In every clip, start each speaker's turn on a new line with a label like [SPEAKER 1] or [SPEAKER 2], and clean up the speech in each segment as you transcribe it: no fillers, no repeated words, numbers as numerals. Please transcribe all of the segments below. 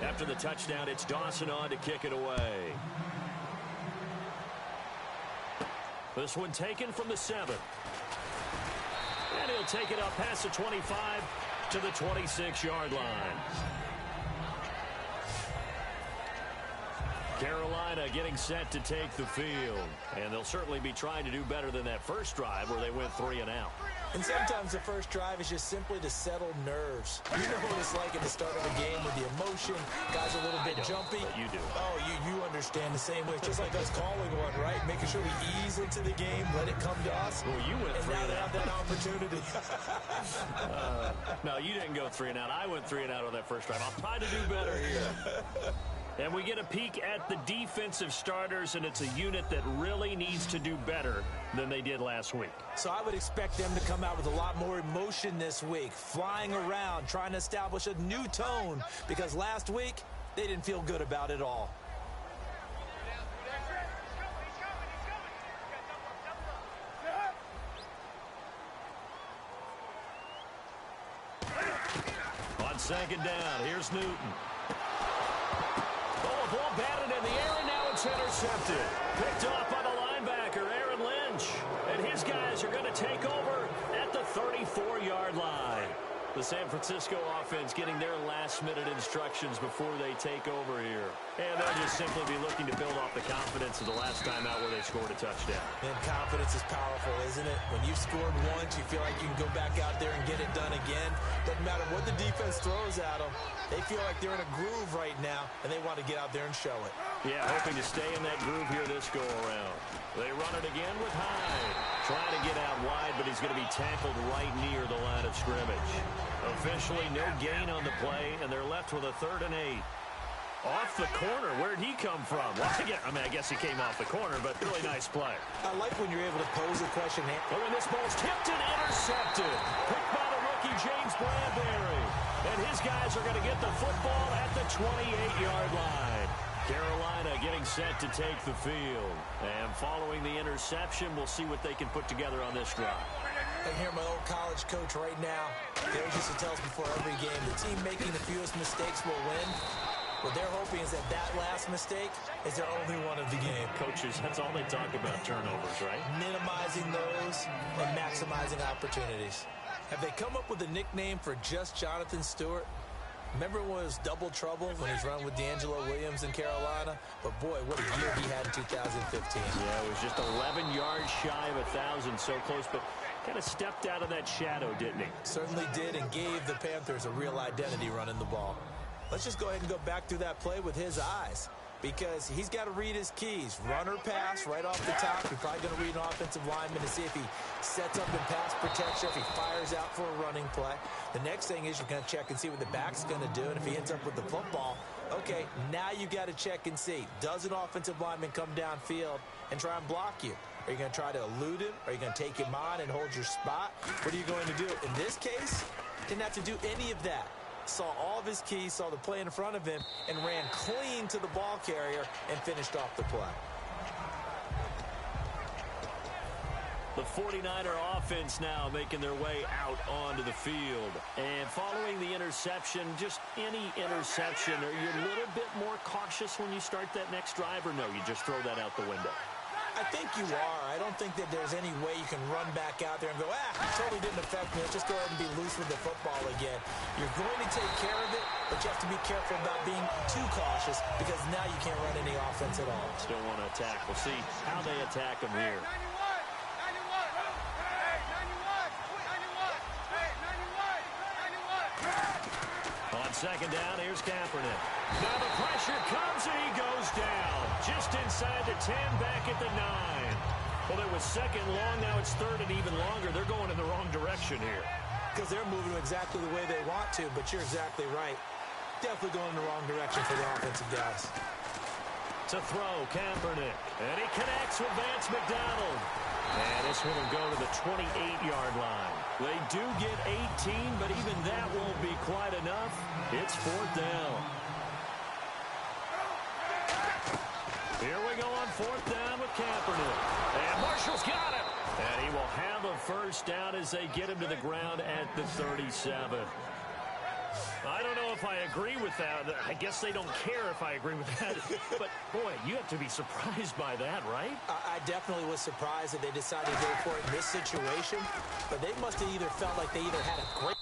[SPEAKER 1] After the touchdown, it's Dawson on to kick it away. This one taken from the 7. And he'll take it up past the 25 to the 26-yard line. Carolina getting set to take the field. And they'll certainly be trying to do better than that first drive where they went 3 and out.
[SPEAKER 2] And sometimes the first drive is just simply to settle nerves. You know what it's like at the start of a game with the emotion. Guys a little bit jumpy.
[SPEAKER 1] You do.
[SPEAKER 2] Oh, you understand the same way. It's just like us calling one, right? Making sure we ease into the game, let it come to us.
[SPEAKER 1] Well, you went 3 and out.
[SPEAKER 2] Have that opportunity.
[SPEAKER 1] No, you didn't go 3 and out. I went 3 and out on that first drive. I'll try to do better here. And we get a peek at the defensive starters, and it's a unit that really needs to do better than they did last week.
[SPEAKER 2] So I would expect them to come out with a lot more emotion this week, flying around, trying to establish a new tone, because last week they didn't feel good about it all.
[SPEAKER 1] On second down, here's Newton. Ball batted in the air, and now it's intercepted. Picked off by the linebacker, Aaron Lynch. And his guys are going to take over at the 34-yard line. The San Francisco offense getting their last-minute instructions before they take over here. And they'll just simply be looking to build off the confidence of the last time out where they scored a touchdown.
[SPEAKER 2] And confidence is powerful, isn't it? When you've scored once, you feel like you can go back out there and get it done again. Doesn't matter what the defense throws at them. They feel like they're in a groove right now, and they want to get out there and show it.
[SPEAKER 1] Yeah, hoping to stay in that groove here this go-around. They run it again with Hyde. Trying to get out wide, but he's going to be tackled right near the line of scrimmage. Officially, no gain on the play, and they're left with a 3rd and 8. Off the corner. Where'd he come from? Well, I guess he came off the corner, but really nice play.
[SPEAKER 2] I like when you're able to pose a question.
[SPEAKER 1] But when this ball's tipped and intercepted. Picked by the rookie, James Bradbury. And his guys are going to get the football at the 28-yard line. Carolina getting set to take the field. And following the interception, we'll see what they can put together on this drive.
[SPEAKER 2] I can hear my old college coach right now. They used to tell us before every game, the team making the fewest mistakes will win. What they're hoping is that that last mistake is their only one of the game.
[SPEAKER 1] Coaches, that's all they talk about, turnovers, right?
[SPEAKER 2] Minimizing those and maximizing opportunities. Have they come up with a nickname for just Jonathan Stewart? Remember when it was double trouble when he's run with D'Angelo Williams in Carolina? But boy, what a year he had in 2015.
[SPEAKER 1] Yeah, it was just 11 yards shy of 1,000, so close, but kind of stepped out of that shadow, didn't he?
[SPEAKER 2] Certainly did, and gave the Panthers a real identity running the ball. Let's just go ahead and go back through that play with his eyes, because he's got to read his keys. Run or pass right off the top. He's probably going to read an offensive lineman to see if he sets up in pass protection, if he fires out for a running play. The next thing is you're going to check and see what the back's going to do, and if he ends up with the football, okay, now you got to check and see. Does an offensive lineman come downfield and try and block you? Are you going to try to elude him? Are you going to take him on and hold your spot? What are you going to do? In this case, didn't have to do any of that. Saw all of his keys, saw the play in front of him, and ran clean to the ball carrier and finished off the play.
[SPEAKER 1] The 49er offense now making their way out onto the field. And following the interception, just any interception, are you a little bit more cautious when you start that next drive, or no, you just throw that out the window?
[SPEAKER 2] I think you are. I don't think that there's any way you can run back out there and go, totally didn't affect me. Let's just go ahead and be loose with the football again. You're going to take care of it, but you have to be careful about being too cautious, because now you can't run any offense at all.
[SPEAKER 1] Still want to attack. We'll see how they attack him here. On second down, here's Kaepernick. Now the pressure comes, and he goes down. Just inside the 10, back at the 9. Well, it was second long, now it's third and even longer. They're going in the wrong direction here.
[SPEAKER 2] Because they're moving exactly the way they want to, but you're exactly right. Definitely going in the wrong direction for the offensive guys.
[SPEAKER 1] To throw, Kaepernick. And he connects with Vance McDonald. And this one will go to the 28-yard line. They do get 18, but even that won't be quite enough. It's 4th down. Here we go on 4th down with Kaepernick. And Marshall's got it. And he will have a first down as they get him to the ground at the 37. I don't know if if I agree with that. I guess they don't care if I agree with that. But, boy, you have to be surprised by that, right?
[SPEAKER 2] I definitely was surprised that they decided to go for it in this situation. But they must have either felt like they either had a great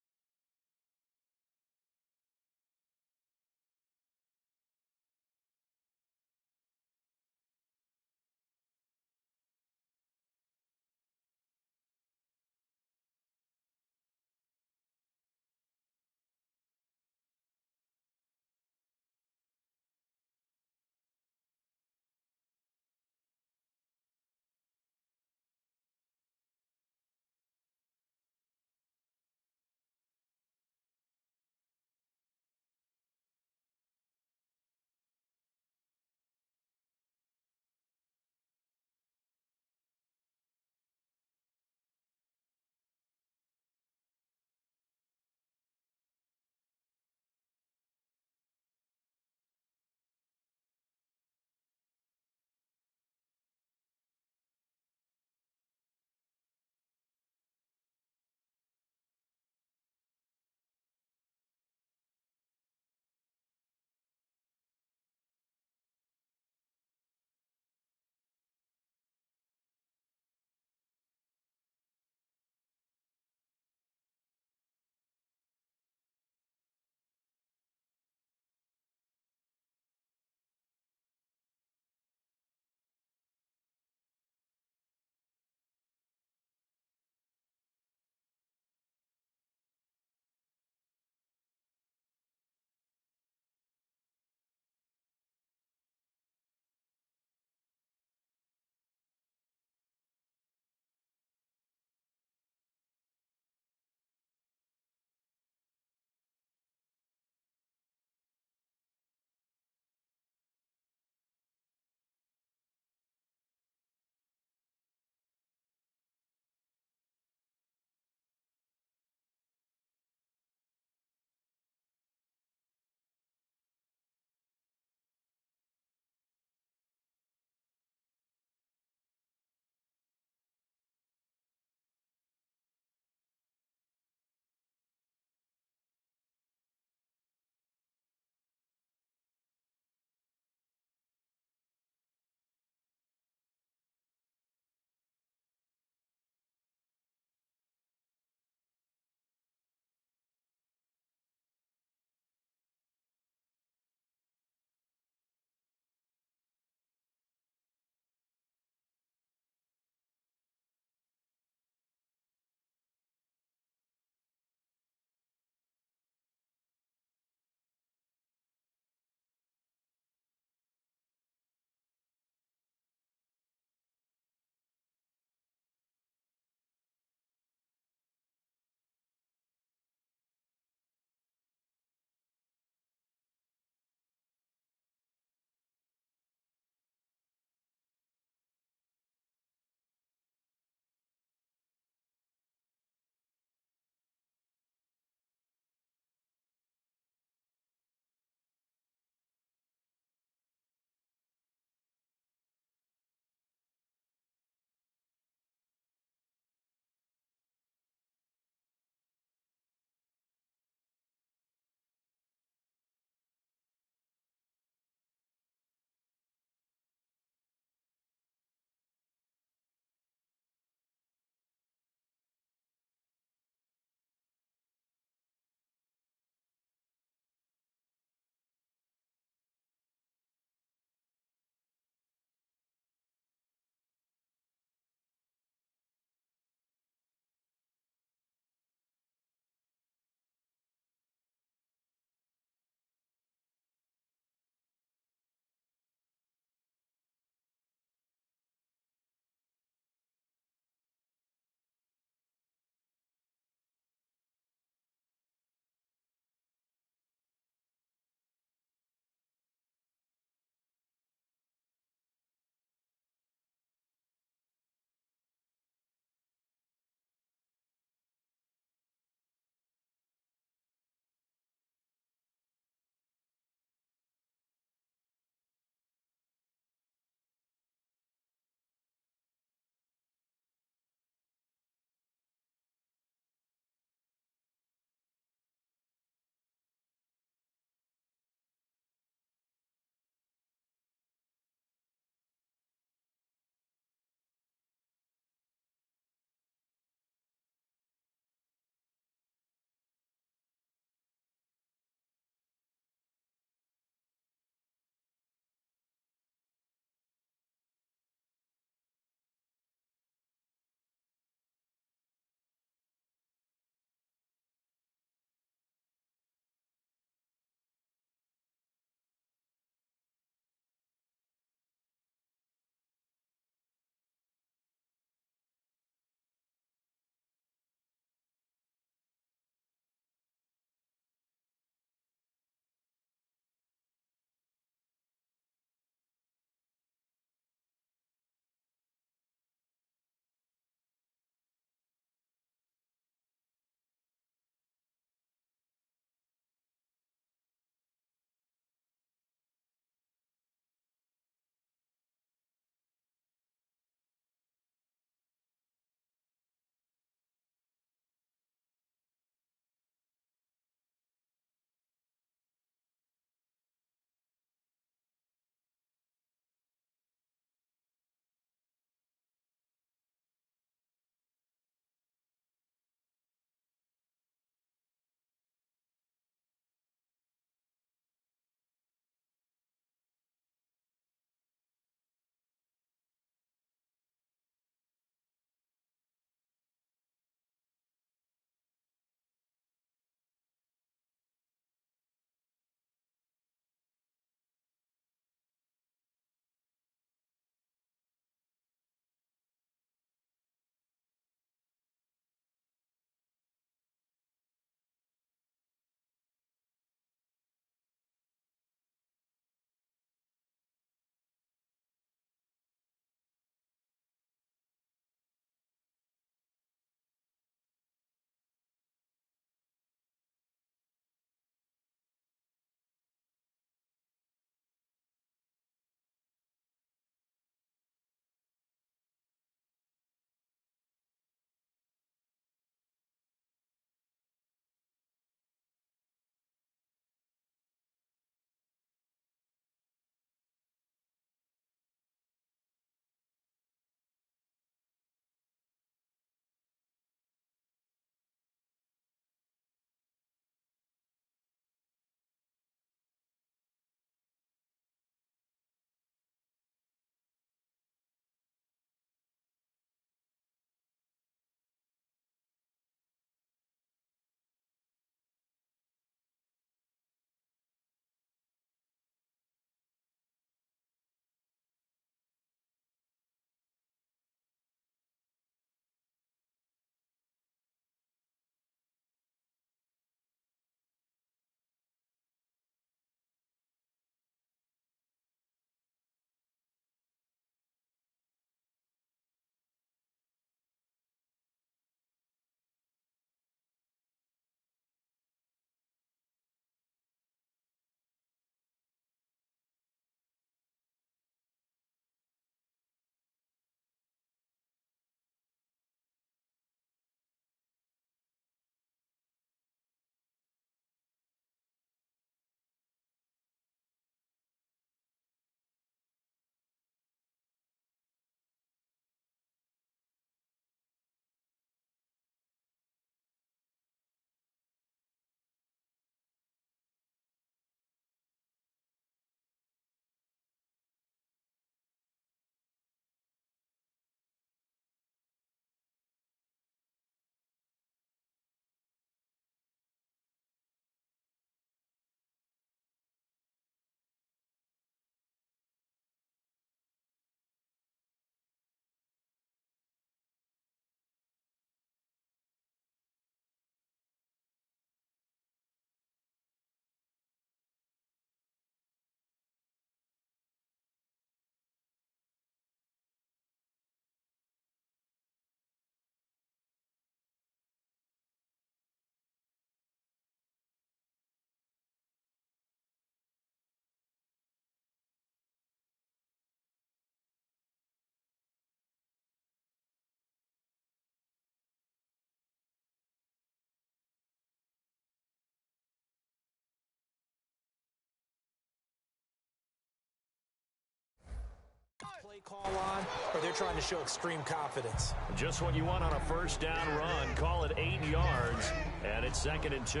[SPEAKER 2] play call on, or they're trying to show extreme confidence.
[SPEAKER 1] Just what you want on a first down run. Call it 8 yards, and it's 2nd and 2.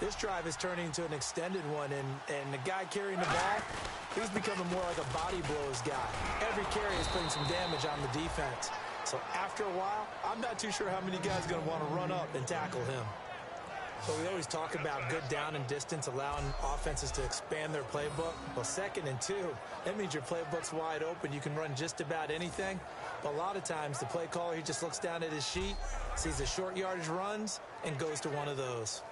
[SPEAKER 2] This drive is turning into an extended one, and the guy carrying the ball, he's becoming more like a body blows guy. Every carry is putting some damage on the defense. So after a while, I'm not too sure how many guys are going to want to run up and tackle him. So we always talk about good down and distance, allowing offenses to expand their playbook. Well, 2nd and 2, that means your playbook's wide open. You can run just about anything. But a lot of times, the play caller, he just looks down at his sheet, sees the short yardage runs, and goes to one of those.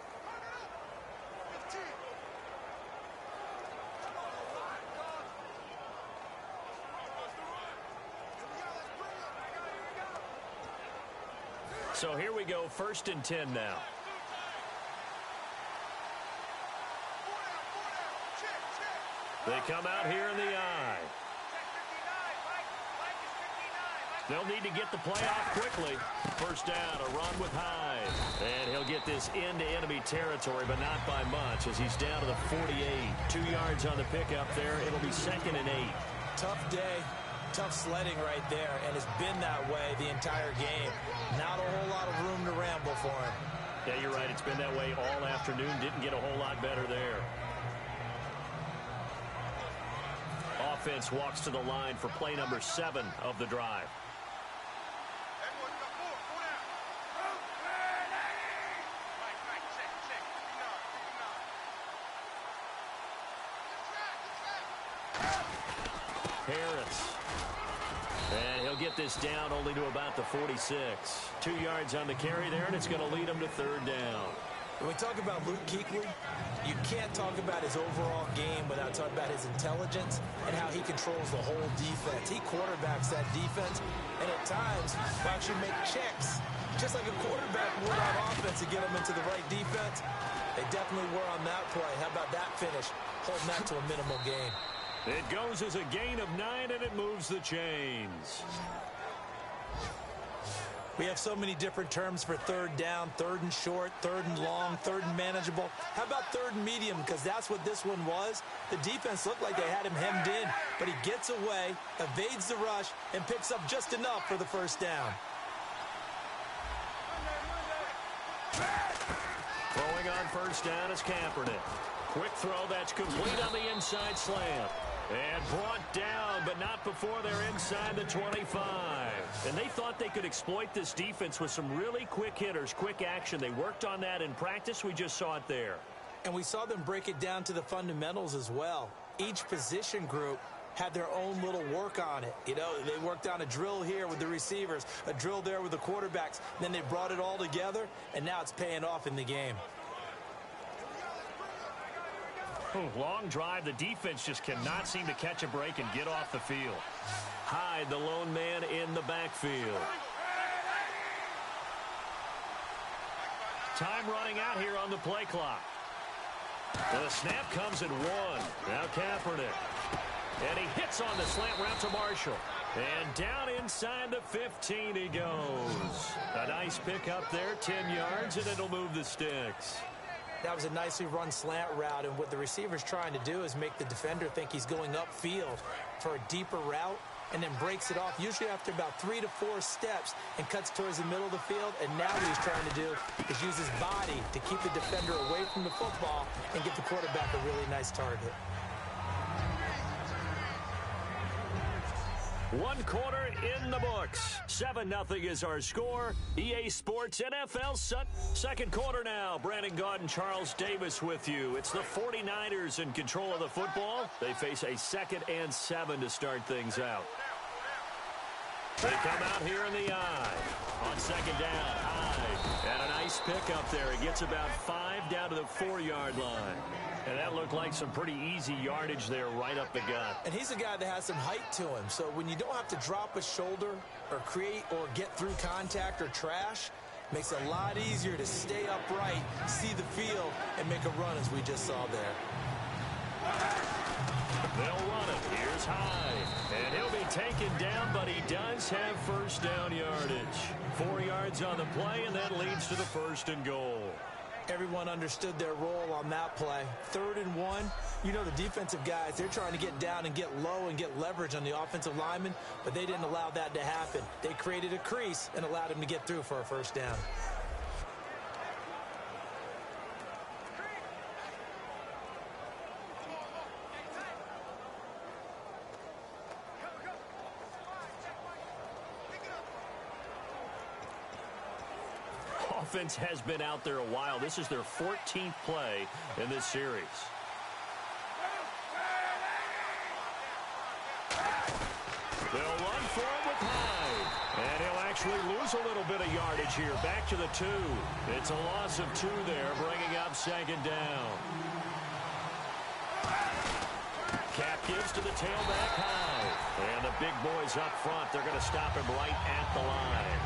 [SPEAKER 1] So here we go, 1st and 10 now. They come out here in the eye. They'll need to get the play off quickly. First down, a run with Hyde. And he'll get this into enemy territory, but not by much, as he's down to the 48. 2 yards on the pickup there. It'll be 2nd and 8.
[SPEAKER 2] Tough day, tough sledding right there, and it's been that way the entire game. Not a whole lot of room to ramble for him.
[SPEAKER 1] Yeah, you're right. It's been that way all afternoon. Didn't get a whole lot better there. Offense walks to the line for play number 7 of the drive. Harris. And he'll get this down only to about the 46. 2 yards on the carry there, and it's going to lead him to 3rd down.
[SPEAKER 2] When we talk about Luke Kuechly, you can't talk about his overall game without talking about his intelligence and how he controls the whole defense. He quarterbacks that defense, and at times will actually make checks, just like a quarterback would on offense to get them into the right defense. They definitely were on that play. How about that finish? Holding that to a minimal gain.
[SPEAKER 1] It goes as a gain of 9, and it moves the chains.
[SPEAKER 2] We have so many different terms for 3rd down, 3rd and short, 3rd and long, 3rd and manageable. How about 3rd and medium? Because that's what this one was. The defense looked like they had him hemmed in, but he gets away, evades the rush, and picks up just enough for the first down.
[SPEAKER 1] Throwing on first down is Kaepernick. Quick throw, that's complete on the inside slant. And brought down, but not before they're inside the 25. And they thought they could exploit this defense with some really quick hitters, quick action. They worked on that in practice. We just saw it there.
[SPEAKER 2] And we saw them break it down to the fundamentals as well. Each position group had their own little work on it. You know, they worked on a drill here with the receivers, a drill there with the quarterbacks. Then they brought it all together, and now it's paying off in the game.
[SPEAKER 1] Long drive. The defense just cannot seem to catch a break and get off the field. Hyde, the lone man in the backfield. Time running out here on the play clock. The snap comes at 1. Now Kaepernick. And he hits on the slant route to Marshall. And down inside the 15 he goes. A nice pickup there, 10 yards, and it'll move the sticks.
[SPEAKER 2] That was a nicely run slant route, and what the receiver's trying to do is make the defender think he's going upfield for a deeper route, and then breaks it off, usually after about 3 to 4 steps, and cuts towards the middle of the field. And now what he's trying to do is use his body to keep the defender away from the football and give the quarterback a really nice target.
[SPEAKER 1] 1 quarter in the books. 7-0 is our score. EA Sports NFL second quarter now. Brandon Gaudin, Charles Davis with you. It's the 49ers in control of the football. They face a 2nd and 7 to start things out. They come out here in the eye. On 2nd down, Hyde. And a nice pickup there. He gets about 5 down to the 4-yard line. And that looked like some pretty easy yardage there right up the gut.
[SPEAKER 2] And he's a guy that has some height to him. So when you don't have to drop a shoulder or create or get through contact or trash, makes it a lot easier to stay upright, see the field, and make a run as we just saw there.
[SPEAKER 1] They'll run it. Here's Hyde. And he'll be taken down, but he does have first down yardage. 4 yards on the play, and that leads to the 1st and goal.
[SPEAKER 2] Everyone understood their role on that play. 3rd and 1, You know, the defensive guys, they're trying to get down and get low and get leverage on the offensive lineman, but they didn't allow that to happen. They created a crease and allowed him to get through for a first down.
[SPEAKER 1] Offense has been out there a while. This is their 14th play in this series. They'll run for it with Hyde. And he'll actually lose a little bit of yardage here. Back to the 2. It's a loss of 2 there, bringing up second down. Cap gives to the tailback Hyde. And the big boys up front, they're going to stop him right at the line.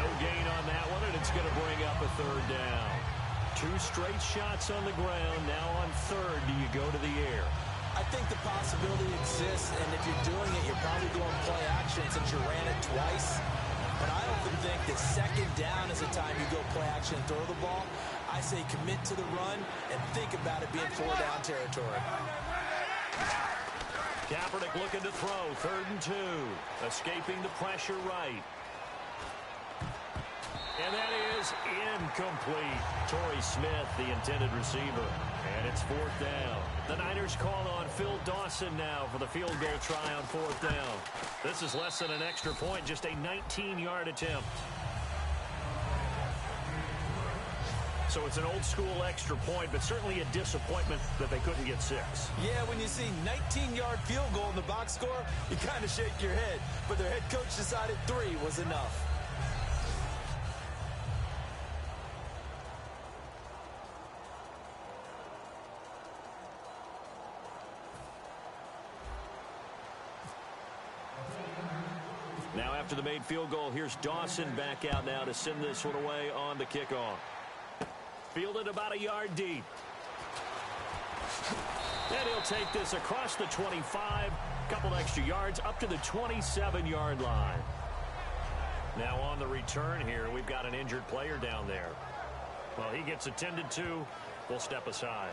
[SPEAKER 1] No gain on that one, and it's going to bring up a third down. 2 straight shots on the ground. Now on third, do you go to the air?
[SPEAKER 2] I think the possibility exists, and if you're doing it, you're probably going play action since you ran it twice. But I often think that second down is the time you go play action and throw the ball. I say commit to the run and think about it being 4-down territory.
[SPEAKER 1] Kaepernick looking to throw. 3rd and 2. Escaping the pressure right. And that is incomplete. Torrey Smith, the intended receiver. And it's 4th down. The Niners call on Phil Dawson now for the field goal try on 4th down. This is less than an extra point, just a 19-yard attempt. So it's an old-school extra point, but certainly a disappointment that they couldn't get 6.
[SPEAKER 2] Yeah, when you see 19-yard field goal in the box score, you kind of shake your head. But their head coach decided 3 was enough.
[SPEAKER 1] Now after the made field goal, here's Dawson back out now to send this one away on the kickoff. Fielded about a yard deep. And he'll take this across the 25, couple extra yards up to the 27-yard line. Now on the return here, we've got an injured player down there. Well, he gets attended to. We'll step aside.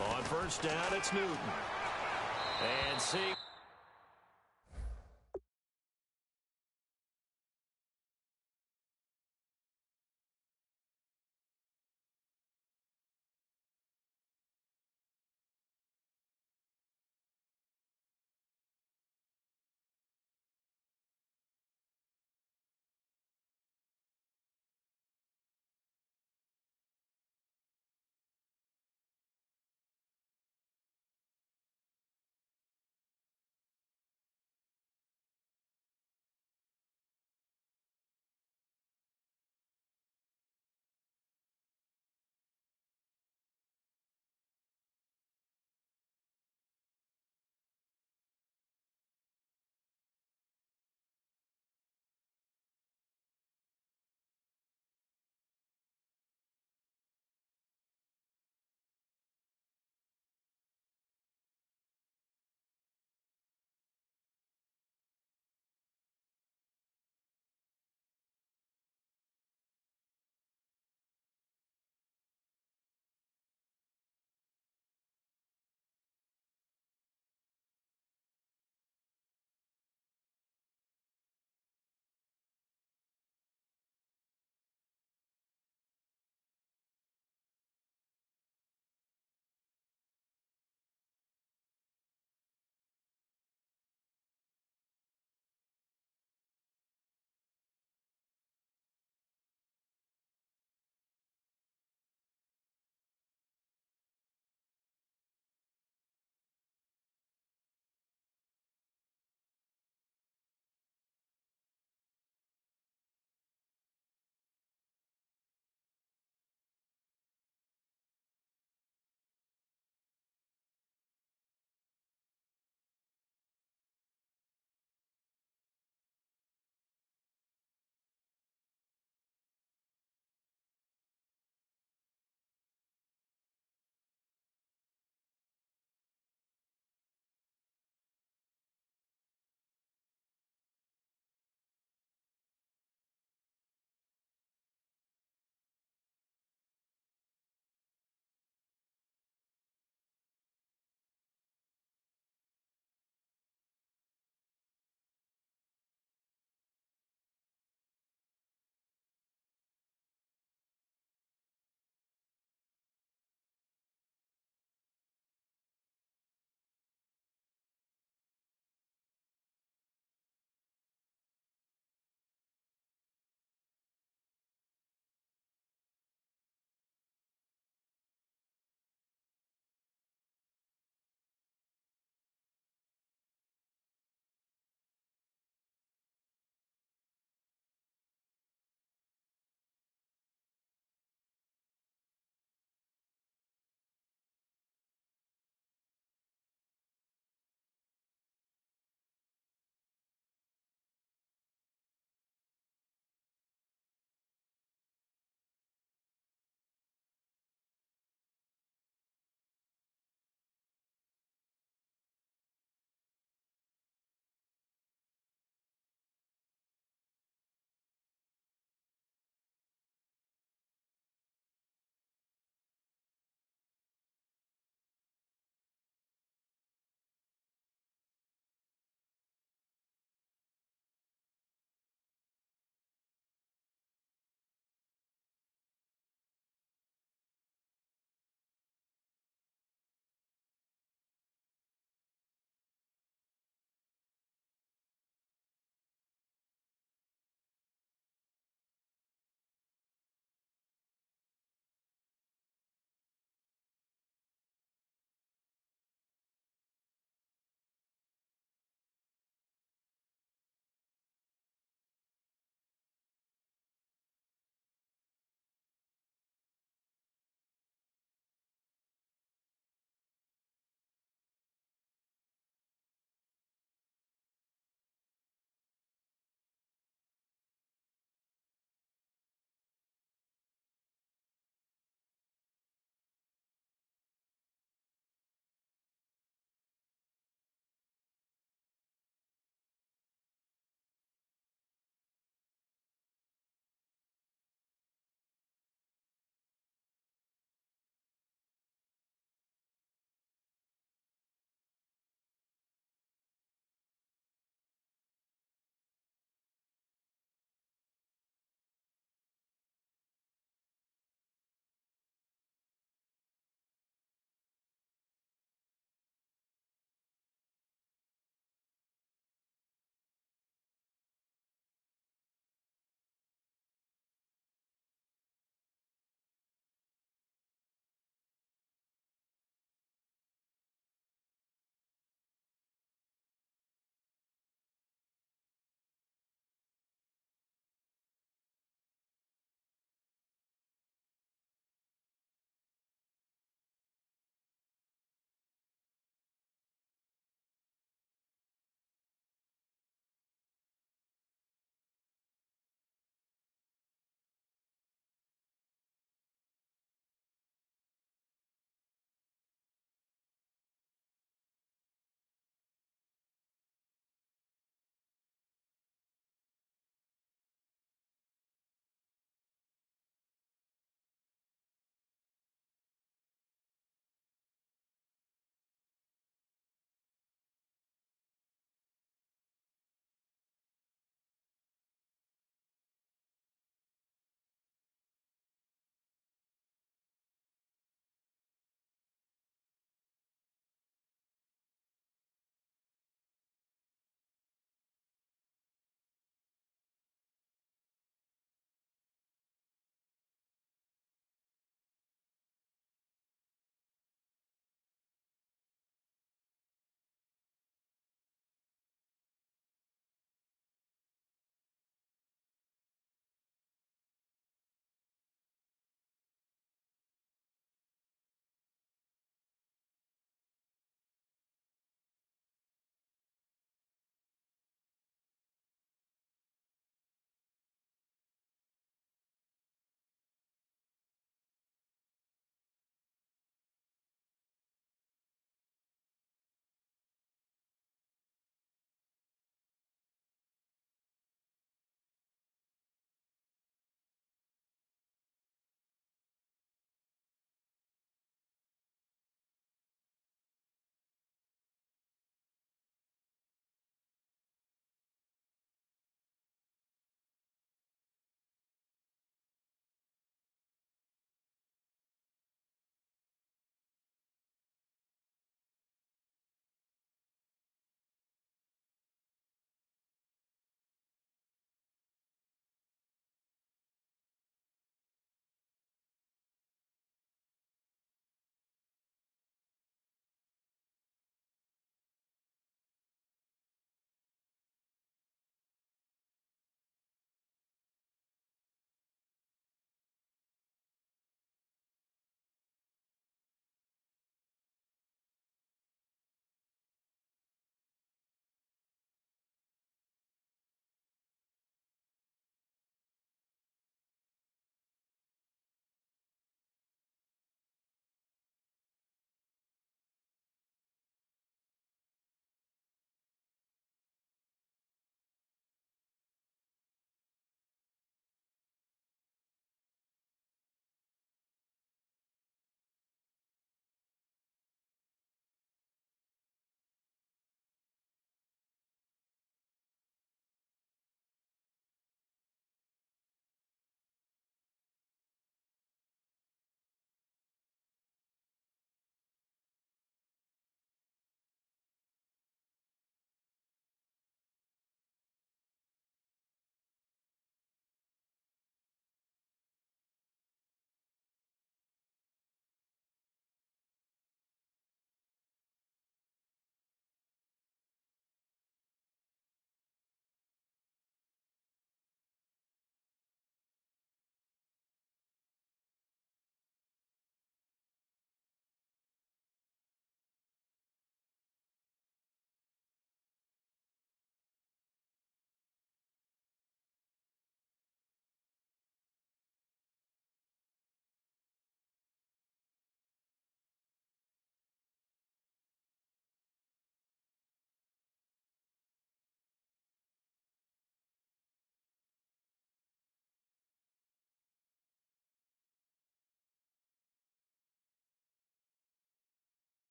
[SPEAKER 1] On first down, it's Newton. And see.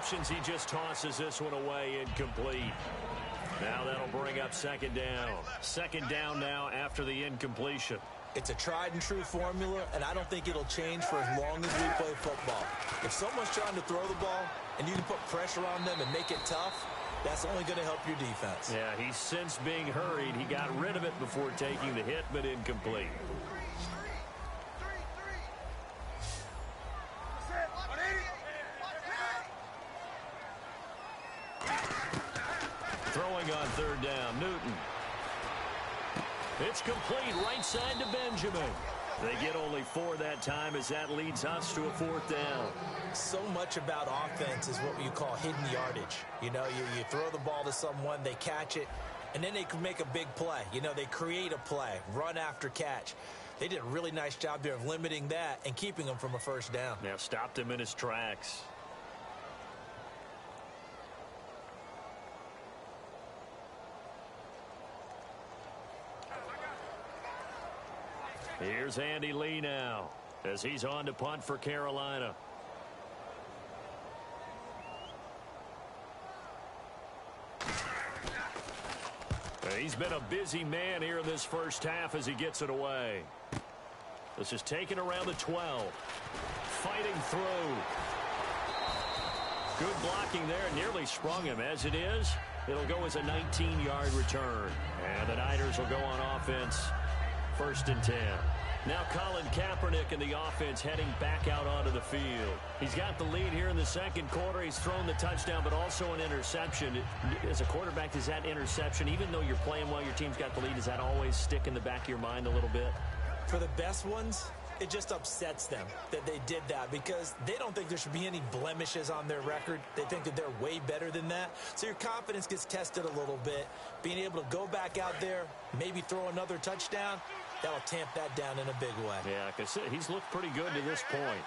[SPEAKER 1] options. He just tosses this one away, incomplete. Now that'll bring up second down. Second down now after the incompletion.
[SPEAKER 2] It's a tried-and-true formula, and I don't think it'll change for as long as we play football. If someone's trying to throw the ball and you can put pressure on them and make it tough, that's only going to help your defense.
[SPEAKER 1] Yeah, he's since being hurried. He got rid of it before taking the hit, but incomplete. Throwing on third down, Newton. It's complete right side to Benjamin. They get only 4 that time as that leads us to a fourth down.
[SPEAKER 2] So much about offense is what you call hidden yardage. You know, you throw the ball to someone, they catch it, and then they can make a big play. You know, they create a play, run after catch. They did a really nice job there of limiting that and keeping them from a first down.
[SPEAKER 1] Now stopped him in his tracks. Here's Andy Lee now as he's on to punt for Carolina. He's been a busy man here in this first half as he gets it away. This is taken around the 12. Fighting through. Good blocking there. Nearly sprung him. As it is, it'll go as a 19-yard return. And the Niners will go on offense. First and 10. Now Colin Kaepernick and the offense heading back out onto the field. He's got the lead here in the second quarter. He's thrown the touchdown, but also an interception. As a quarterback, does that interception, even though you're playing well, your team's got the lead, does that always stick in the back of your mind a little bit?
[SPEAKER 2] For the best ones, it just upsets them that they did that because they don't think there should be any blemishes on their record. They think that they're way better than that. So your confidence gets tested a little bit. Being able to go back out there, maybe throw another touchdown, that'll tamp that down in a big way.
[SPEAKER 1] Yeah, like I said, he's looked pretty good to this point.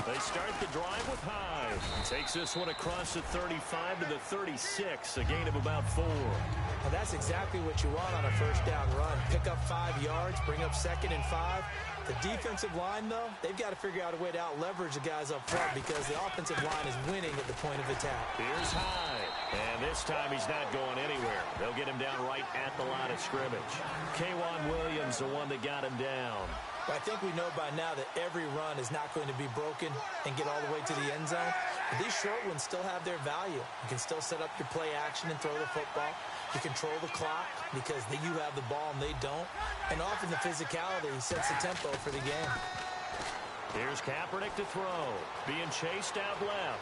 [SPEAKER 1] They start the drive with Hyde. Takes this one across the 35 to the 36, a gain of about 4.
[SPEAKER 2] And that's exactly what you want on a first down run. Pick up 5 yards, bring up second and 5. The defensive line, though, they've got to figure out a way to out-leverage the guys up front because the offensive line is winning at the point of attack.
[SPEAKER 1] Here's Hyde. And this time he's not going anywhere. They'll get him down right at the line of scrimmage. K'Wan Williams, the one that got him down.
[SPEAKER 2] But I think we know by now that every run is not going to be broken and get all the way to the end zone. But these short ones still have their value. You can still set up your play action and throw the football. You control the clock because you have the ball and they don't. And often the physicality sets the tempo for the game.
[SPEAKER 1] Here's Kaepernick to throw. Being chased out left.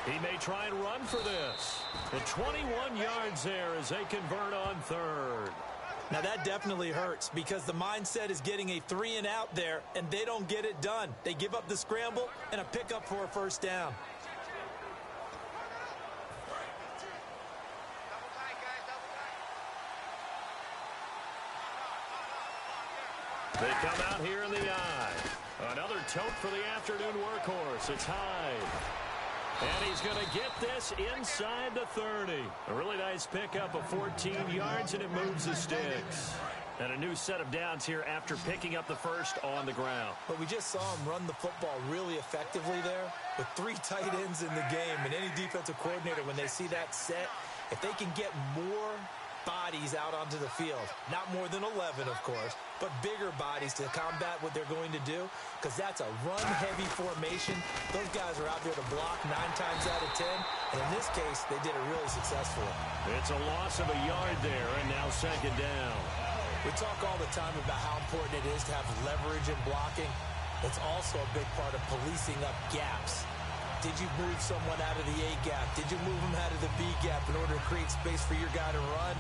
[SPEAKER 1] He may try and run for this. The 21 yards there as they convert on third.
[SPEAKER 2] Now that definitely hurts because the mindset is getting a 3 and out there and they don't get it done. They give up the scramble and a pickup for a first down.
[SPEAKER 1] They come out here in the eye. Another tote for the afternoon workhorse. It's Hyde. And he's going to get this inside the 30. A really nice pickup of 14 yards, and it moves the sticks. And a new set of downs here after picking up the first on the ground.
[SPEAKER 2] But we just saw him run the football really effectively there with 3 tight ends in the game. And any defensive coordinator, when they see that set, if they can get more bodies out onto the field, not more than 11, of course, but bigger bodies to combat what they're going to do, because that's a run-heavy formation. Those guys are out there to block 9 times out of 10, and in this case, they did it really successfully.
[SPEAKER 1] It's a loss of a yard there, and now second down.
[SPEAKER 2] We talk all the time about how important it is to have leverage in blocking. It's also a big part of policing up gaps. Did you move someone out of the A gap? Did you move them out of the B gap in order to create space for your guy to run?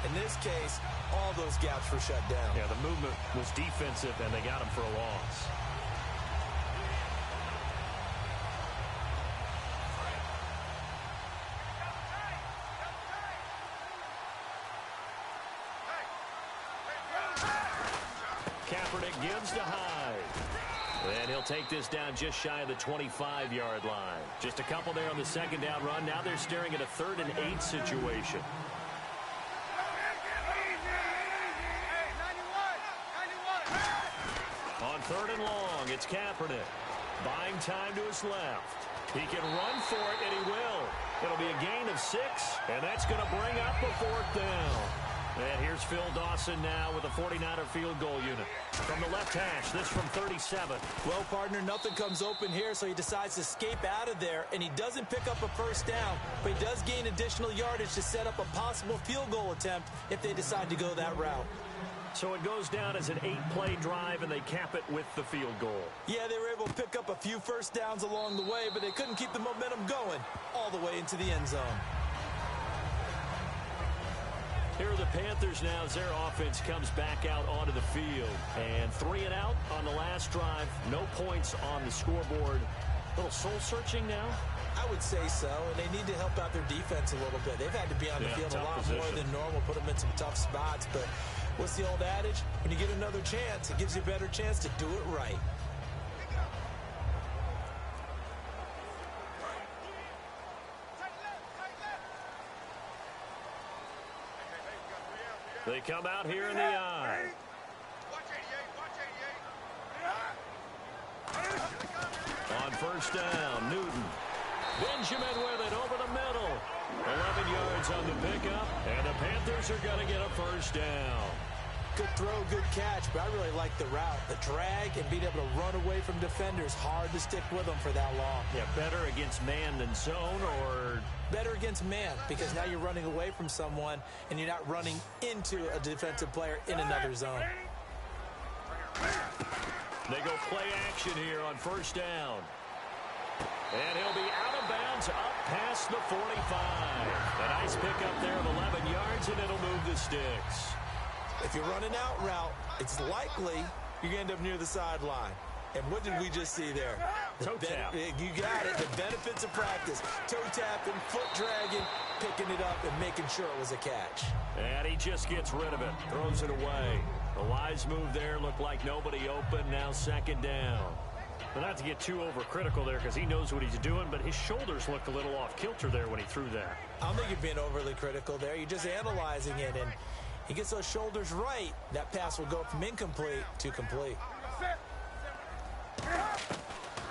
[SPEAKER 2] In this case, all those gaps were shut down.
[SPEAKER 1] Yeah, the movement was defensive, and they got him for a loss. Kaepernick gives to Hyde. And he'll take this down just shy of the 25-yard line. Just a couple there on the second down run. Now they're staring at a 3rd and 8 situation. On 3rd and long, it's Kaepernick. Buying time to his left. He can run for it, and he will. It'll be a gain of 6, and that's going to bring up the 4th down. And here's Phil Dawson now with the 49er field goal unit. From the left hash, this from 37.
[SPEAKER 2] Well, partner, nothing comes open here, so he decides to escape out of there, and he doesn't pick up a first down, but he does gain additional yardage to set up a possible field goal attempt if they decide to go that route.
[SPEAKER 1] So it goes down as an 8-play drive, and they cap it with the field goal.
[SPEAKER 2] Yeah, they were able to pick up a few first downs along the way, but they couldn't keep the momentum going all the way into the end zone.
[SPEAKER 1] Here are the Panthers now as their offense comes back out onto the field. And 3 and out on the last drive. No points on the scoreboard. A little soul-searching now?
[SPEAKER 2] I would say so, and they need to help out their defense a little bit. They've had to be on the field a lot more than normal, put them in some tough spots. But what's the old adage? When you get another chance, it gives you a better chance to do it right.
[SPEAKER 1] They come out here in the eye. On first down, Newton. Benjamin with it over the middle. 11 yards on the pickup, and the Panthers are going to get a first down.
[SPEAKER 2] Good throw, good catch, but I really like the route. The drag and being able to run away from defenders, hard to stick with them for that long.
[SPEAKER 1] Yeah, better against man than zone, or?
[SPEAKER 2] Better against man, because now you're running away from someone, and you're not running into a defensive player in another zone.
[SPEAKER 1] They go play action here on first down. And he'll be out of bounds up past the 45. A nice pickup there of 11 yards, and it'll move the sticks.
[SPEAKER 2] If you run an out route, it's likely you're going to end up near the sideline. And what did we just see there?
[SPEAKER 1] Toe tap.
[SPEAKER 2] You got it. The benefits of practice. Toe tapping, foot dragging, picking it up, and making sure it was a catch.
[SPEAKER 1] And he just gets rid of it. Throws it away. A wise move there. Looked like nobody open. Now second down. But not to get too overcritical there because he knows what he's doing, but his shoulders looked a little off kilter there when he threw that.
[SPEAKER 2] I don't think you're being overly critical there. You're just analyzing it, and he gets those shoulders right. That pass will go from incomplete to complete.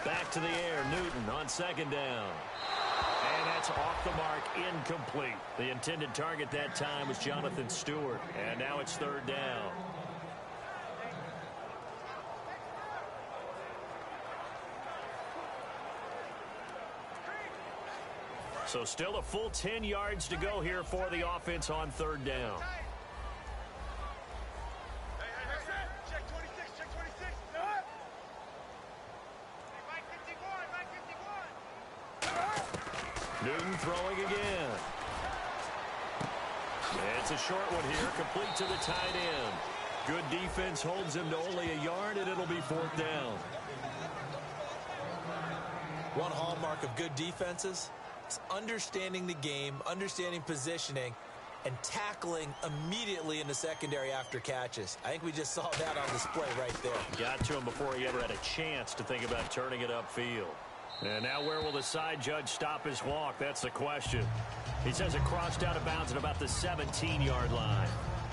[SPEAKER 1] Back to the air, Newton on second down. And that's off the mark, incomplete. The intended target that time was Jonathan Stewart, and now it's third down. So still a full 10 yards to go here for the offense on third down. Newton throwing again. It's a short one here, complete to the tight end. Good defense holds him to only a yard, and it'll be fourth down.
[SPEAKER 2] One hallmark of good defenses is understanding the game, understanding positioning, and tackling immediately in the secondary after catches. I think we just saw that on display right there.
[SPEAKER 1] Got to him before he ever had a chance to think about turning it upfield. And now where will the side judge stop his walk? That's the question. He says it crossed out of bounds at about the 17-yard line.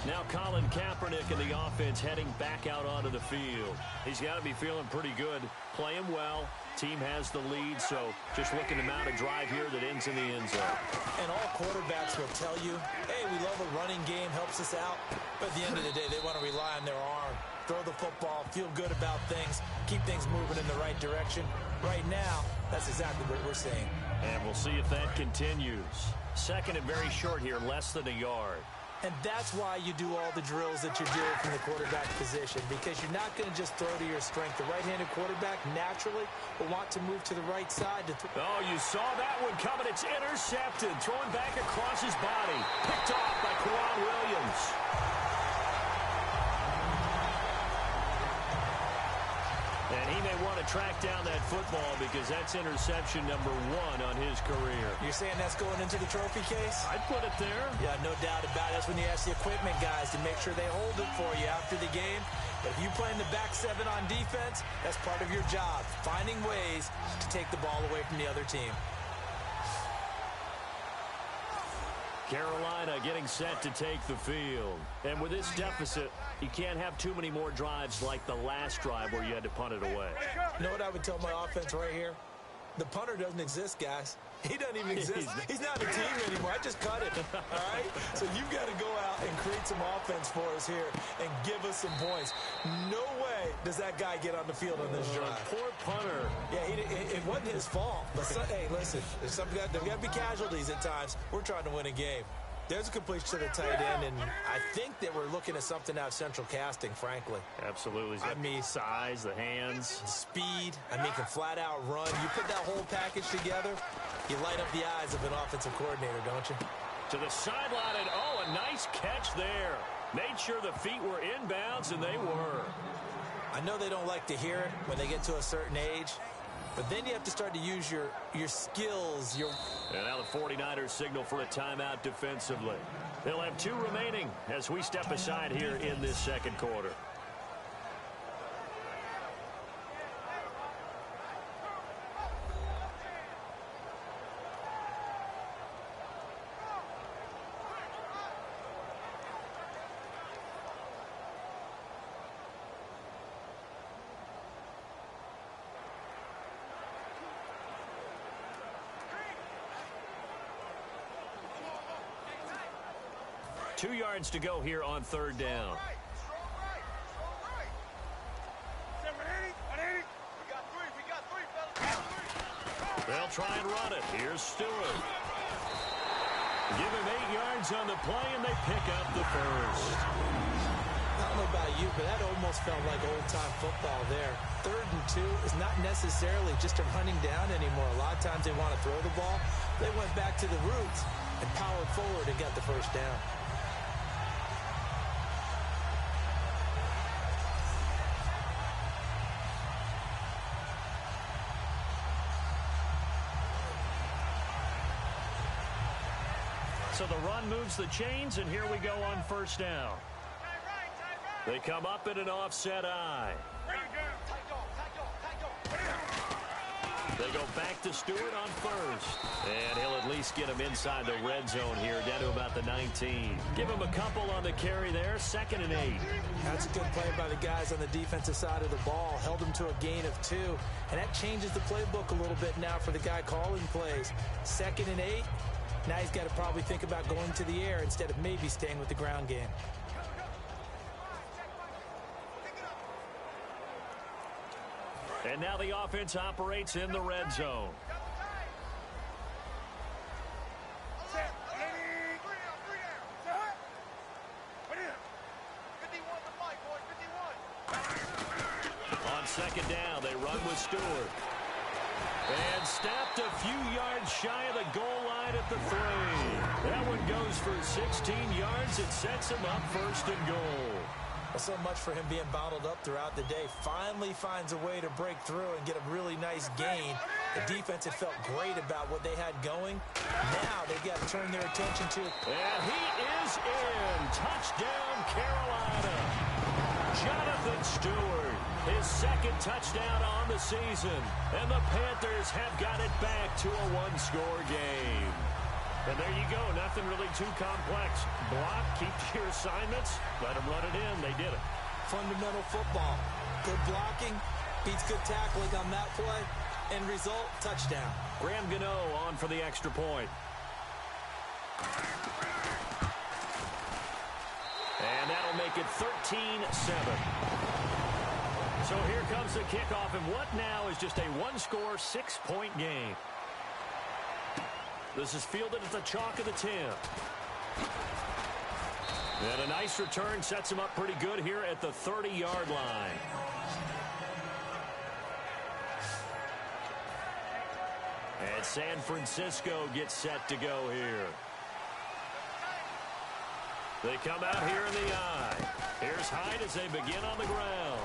[SPEAKER 1] Now Colin Kaepernick and the offense heading back out onto the field. He's got to be feeling pretty good, playing well. Team has the lead, so just looking to mount a drive here that ends in the end zone.
[SPEAKER 2] And all quarterbacks will tell you, hey, we love a running game, helps us out. But at the end of the day, they want to rely on their arm, throw the football, feel good about things, keep things moving in the right direction. Right now, that's exactly what we're seeing.
[SPEAKER 1] And we'll see if that continues. Second and very short here, less than a yard.
[SPEAKER 2] And that's why you do all the drills that you do from the quarterback position, because you're not going to just throw to your strength. The right-handed quarterback naturally will want to move to the right side.
[SPEAKER 1] Oh, you saw that one coming. It's intercepted. Thrown back across his body. Picked off by Kwan Williams. And he may want to track down that football because that's interception number 1 on his career.
[SPEAKER 2] You're saying that's going into the trophy case?
[SPEAKER 1] I'd put it there.
[SPEAKER 2] Yeah, no doubt about it. That's when you ask the equipment guys to make sure they hold it for you after the game. But if you play in the back 7 on defense, that's part of your job, finding ways to take the ball away from the other team.
[SPEAKER 1] Carolina getting set to take the field. And with this deficit, you can't have too many more drives like the last drive where you had to punt it away.
[SPEAKER 2] You know what I would tell my offense right here? The punter doesn't exist, guys. He doesn't even exist. He's not a team anymore. I just cut it, all right? So you've got to go out and create some offense for us here and give us some points. No way does that guy get on the field on this drive.
[SPEAKER 1] Poor punter.
[SPEAKER 2] Yeah, it wasn't his fault. But, hey, listen, there's got to be casualties at times. We're trying to win a game. There's a completion to the tight end, and I think that we're looking at something out of Central Casting, frankly.
[SPEAKER 1] Absolutely. I mean, size, the hands.
[SPEAKER 2] Speed. I mean, can flat out run. You put that whole package together, you light up the eyes of an offensive coordinator, don't you?
[SPEAKER 1] To the sideline, and a nice catch there. Made sure the feet were inbounds, and they were.
[SPEAKER 2] I know they don't like to hear it when they get to a certain age, but then you have to start to use your skills.
[SPEAKER 1] And now the 49ers signal for a timeout defensively. They'll have 2 remaining as we step aside here in this second quarter. Two yards to go here on third down. They'll try and run it. Here's Stewart. Give him 8 yards on the play, and they pick up the first.
[SPEAKER 2] I don't know about you, but that almost felt like old-time football there. 3rd and 2 is not necessarily just a running down anymore. A lot of times they want to throw the ball. They went back to the roots and powered forward and got the first down.
[SPEAKER 1] So the run moves the chains, and here we go on first down. They come up in an offset eye. They go back to Stewart on first. And he'll at least get him inside the red zone here, down to about the 19. Give him a couple on the carry there, 2nd and 8.
[SPEAKER 2] That's a good play by the guys on the defensive side of the ball. Held him to a gain of 2. And that changes the playbook a little bit now for the guy calling plays. 2nd and 8. Now he's got to probably think about going to the air instead of maybe staying with the ground game.
[SPEAKER 1] And now the offense operates in the red zone. On 2nd down, they run with Stewart. And stopped a few yards shy of the goal line at the 3. That one goes for 16 yards. It sets him up 1st and goal.
[SPEAKER 2] Well, so much for him being bottled up throughout the day. Finally finds a way to break through and get a really nice gain. The defense had felt great about what they had going. Now they've got to turn their attention to...
[SPEAKER 1] And he is in. Touchdown, Carolina. Jonathan Stewart, his 2nd touchdown on the season. And the Panthers have got it back to a 1-score game. And there you go. Nothing really too complex. Block, keep to your assignments, let them run it in. They did it.
[SPEAKER 2] Fundamental football. Good blocking beats good tackling on that play. End result, touchdown.
[SPEAKER 1] Graham Gano on for the extra point. And that'll make it 13-7. So here comes the kickoff, and what now is just a 1-score, 6-point game. This is fielded at the chalk of the 10. And a nice return sets him up pretty good here at the 30-yard line. And San Francisco gets set to go here. They come out here in the eye. Here's Hyde as they begin on the ground.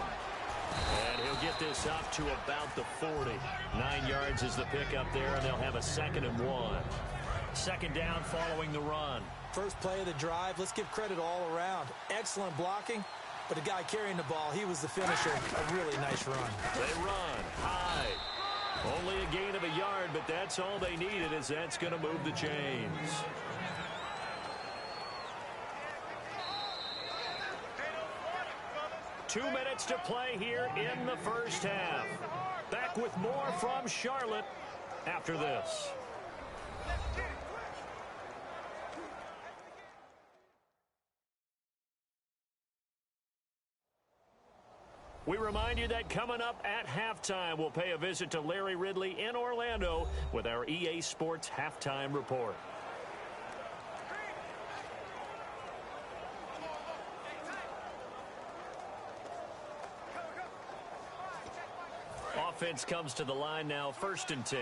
[SPEAKER 1] And he'll get this up to about the 40. 9 yards is the pickup there, and they'll have a 2nd and 1. 2nd down following the run.
[SPEAKER 2] First play of the drive. Let's give credit all around. Excellent blocking, but the guy carrying the ball, he was the finisher. A really nice run.
[SPEAKER 1] They run. Hyde. Only a gain of a yard, but that's all they needed, as that's going to move the chains. Two minutes to play here in the first half. Back with more from Charlotte after this. We remind you that coming up at halftime, we'll pay a visit to Larry Ridley in Orlando with our EA Sports Halftime Report. Offense comes to the line now, 1st and 10.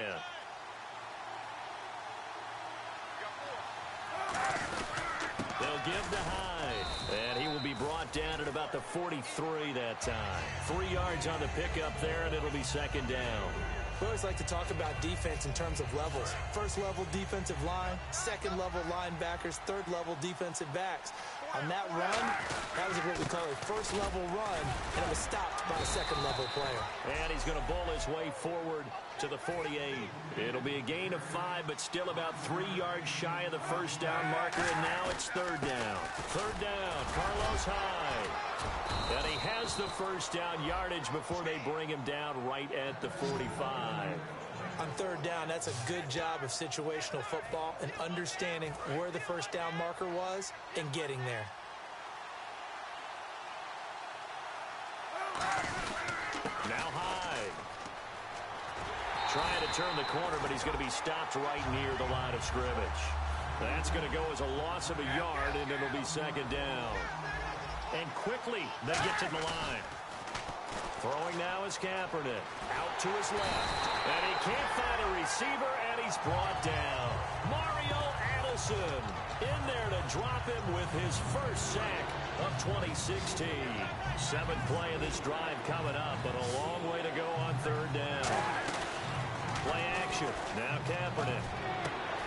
[SPEAKER 1] They'll give to Hyde, and he will be brought down at about the 43 that time. 3 yards on the pickup there, and it'll be 2nd down.
[SPEAKER 2] We always like to talk about defense in terms of levels. 1st level defensive line, 2nd level linebackers, 3rd level defensive backs. On that run, that was what we call a 1st level run, and it was stopped by a 2nd level player.
[SPEAKER 1] And he's going to bowl his way forward to the 48. It'll be a gain of 5, but still about 3 yards shy of the 1st down marker, and now it's 3rd down. 3rd down, Carlos Hyde. And he has the 1st down yardage before they bring him down right at the 45.
[SPEAKER 2] On 3rd down, that's a good job of situational football and understanding where the 1st down marker was and getting there.
[SPEAKER 1] Now Hyde. Trying to turn the corner, but he's going to be stopped right near the line of scrimmage. That's going to go as a loss of a yard, and it'll be 2nd down. And quickly, they get to the line. Throwing now is Kaepernick. Out to his left. And he can't find a receiver, and he's brought down. Mario Addison in there to drop him with his 1st sack of 2016. 7th play of this drive coming up, but a long way to go on 3rd down. Play action. Now Kaepernick.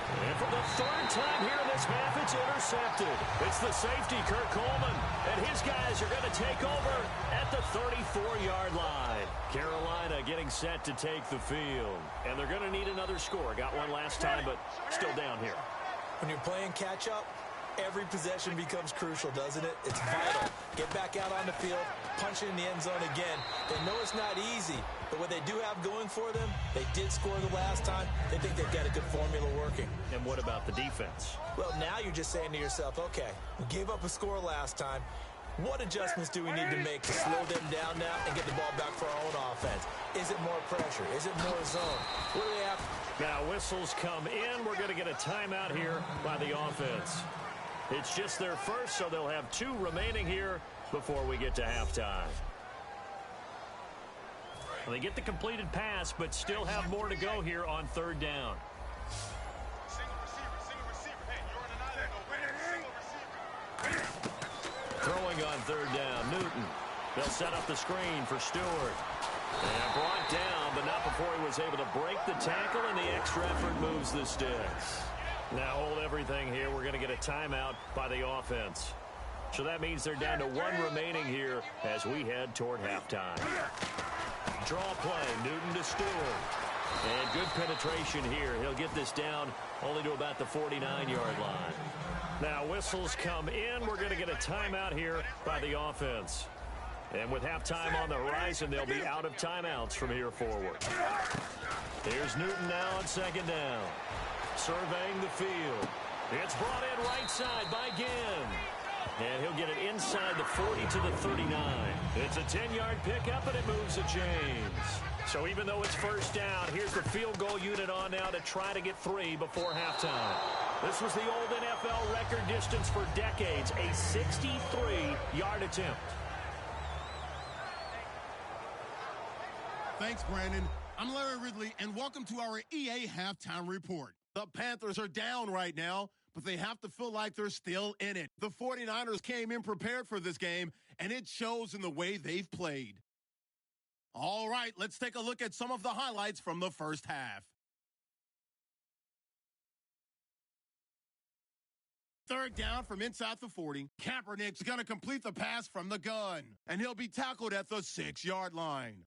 [SPEAKER 1] And for the 3rd time here in this half, it's intercepted. It's the safety, Kurt Coleman, and his guys are going to take over at the 34-yard line. Carolina getting set to take the field, and they're going to need another score. Got one last time, but still down here.
[SPEAKER 2] When you're playing catch-up, every possession becomes crucial, doesn't it? It's vital. Get back out on the field, punch it in the end zone again. They know it's not easy, but what they do have going for them, they did score the last time. They think they've got a good formula working.
[SPEAKER 1] And what about the defense?
[SPEAKER 2] Well, now you're just saying to yourself, okay, we gave up a score last time. What adjustments do we need to make to slow them down now and get the ball back for our own offense? Is it more pressure? Is it more zone? What do they have?
[SPEAKER 1] Now whistles come in. We're going to get a timeout here by the offense. It's just their 1st, so they'll have 2 remaining here before we get to halftime. Well, they get the completed pass, but still have more to go here on 3rd down. Throwing on 3rd down, Newton. They'll set up the screen for Stewart. And brought down, but not before he was able to break the tackle, and the extra effort moves the sticks. Now hold everything here. We're going to get a timeout by the offense. So that means they're down to 1 remaining here as we head toward halftime. Draw play, Newton to Stewart. And good penetration here. He'll get this down only to about the 49-yard line. Now whistles come in. We're going to get a timeout here by the offense. And with halftime on the horizon, they'll be out of timeouts from here forward. Here's Newton now on 2nd down. Surveying the field. It's brought in right side by Ginn. And he'll get it inside the 40 to the 39. It's a 10-yard pickup, and it moves the chains. So even though it's 1st down, here's the field goal unit on now to try to get 3 before halftime. This was the old NFL record distance for decades, a 63-yard attempt.
[SPEAKER 3] Thanks, Brandon. I'm Larry Ridley, and welcome to our EA Halftime Report. The Panthers are down right now, but they have to feel like they're still in it. The 49ers came in prepared for this game, and it shows in the way they've played. All right, let's take a look at some of the highlights from the 1st half. 3rd down from inside the 40. Kaepernick's going to complete the pass from the gun, and he'll be tackled at the 6-yard line.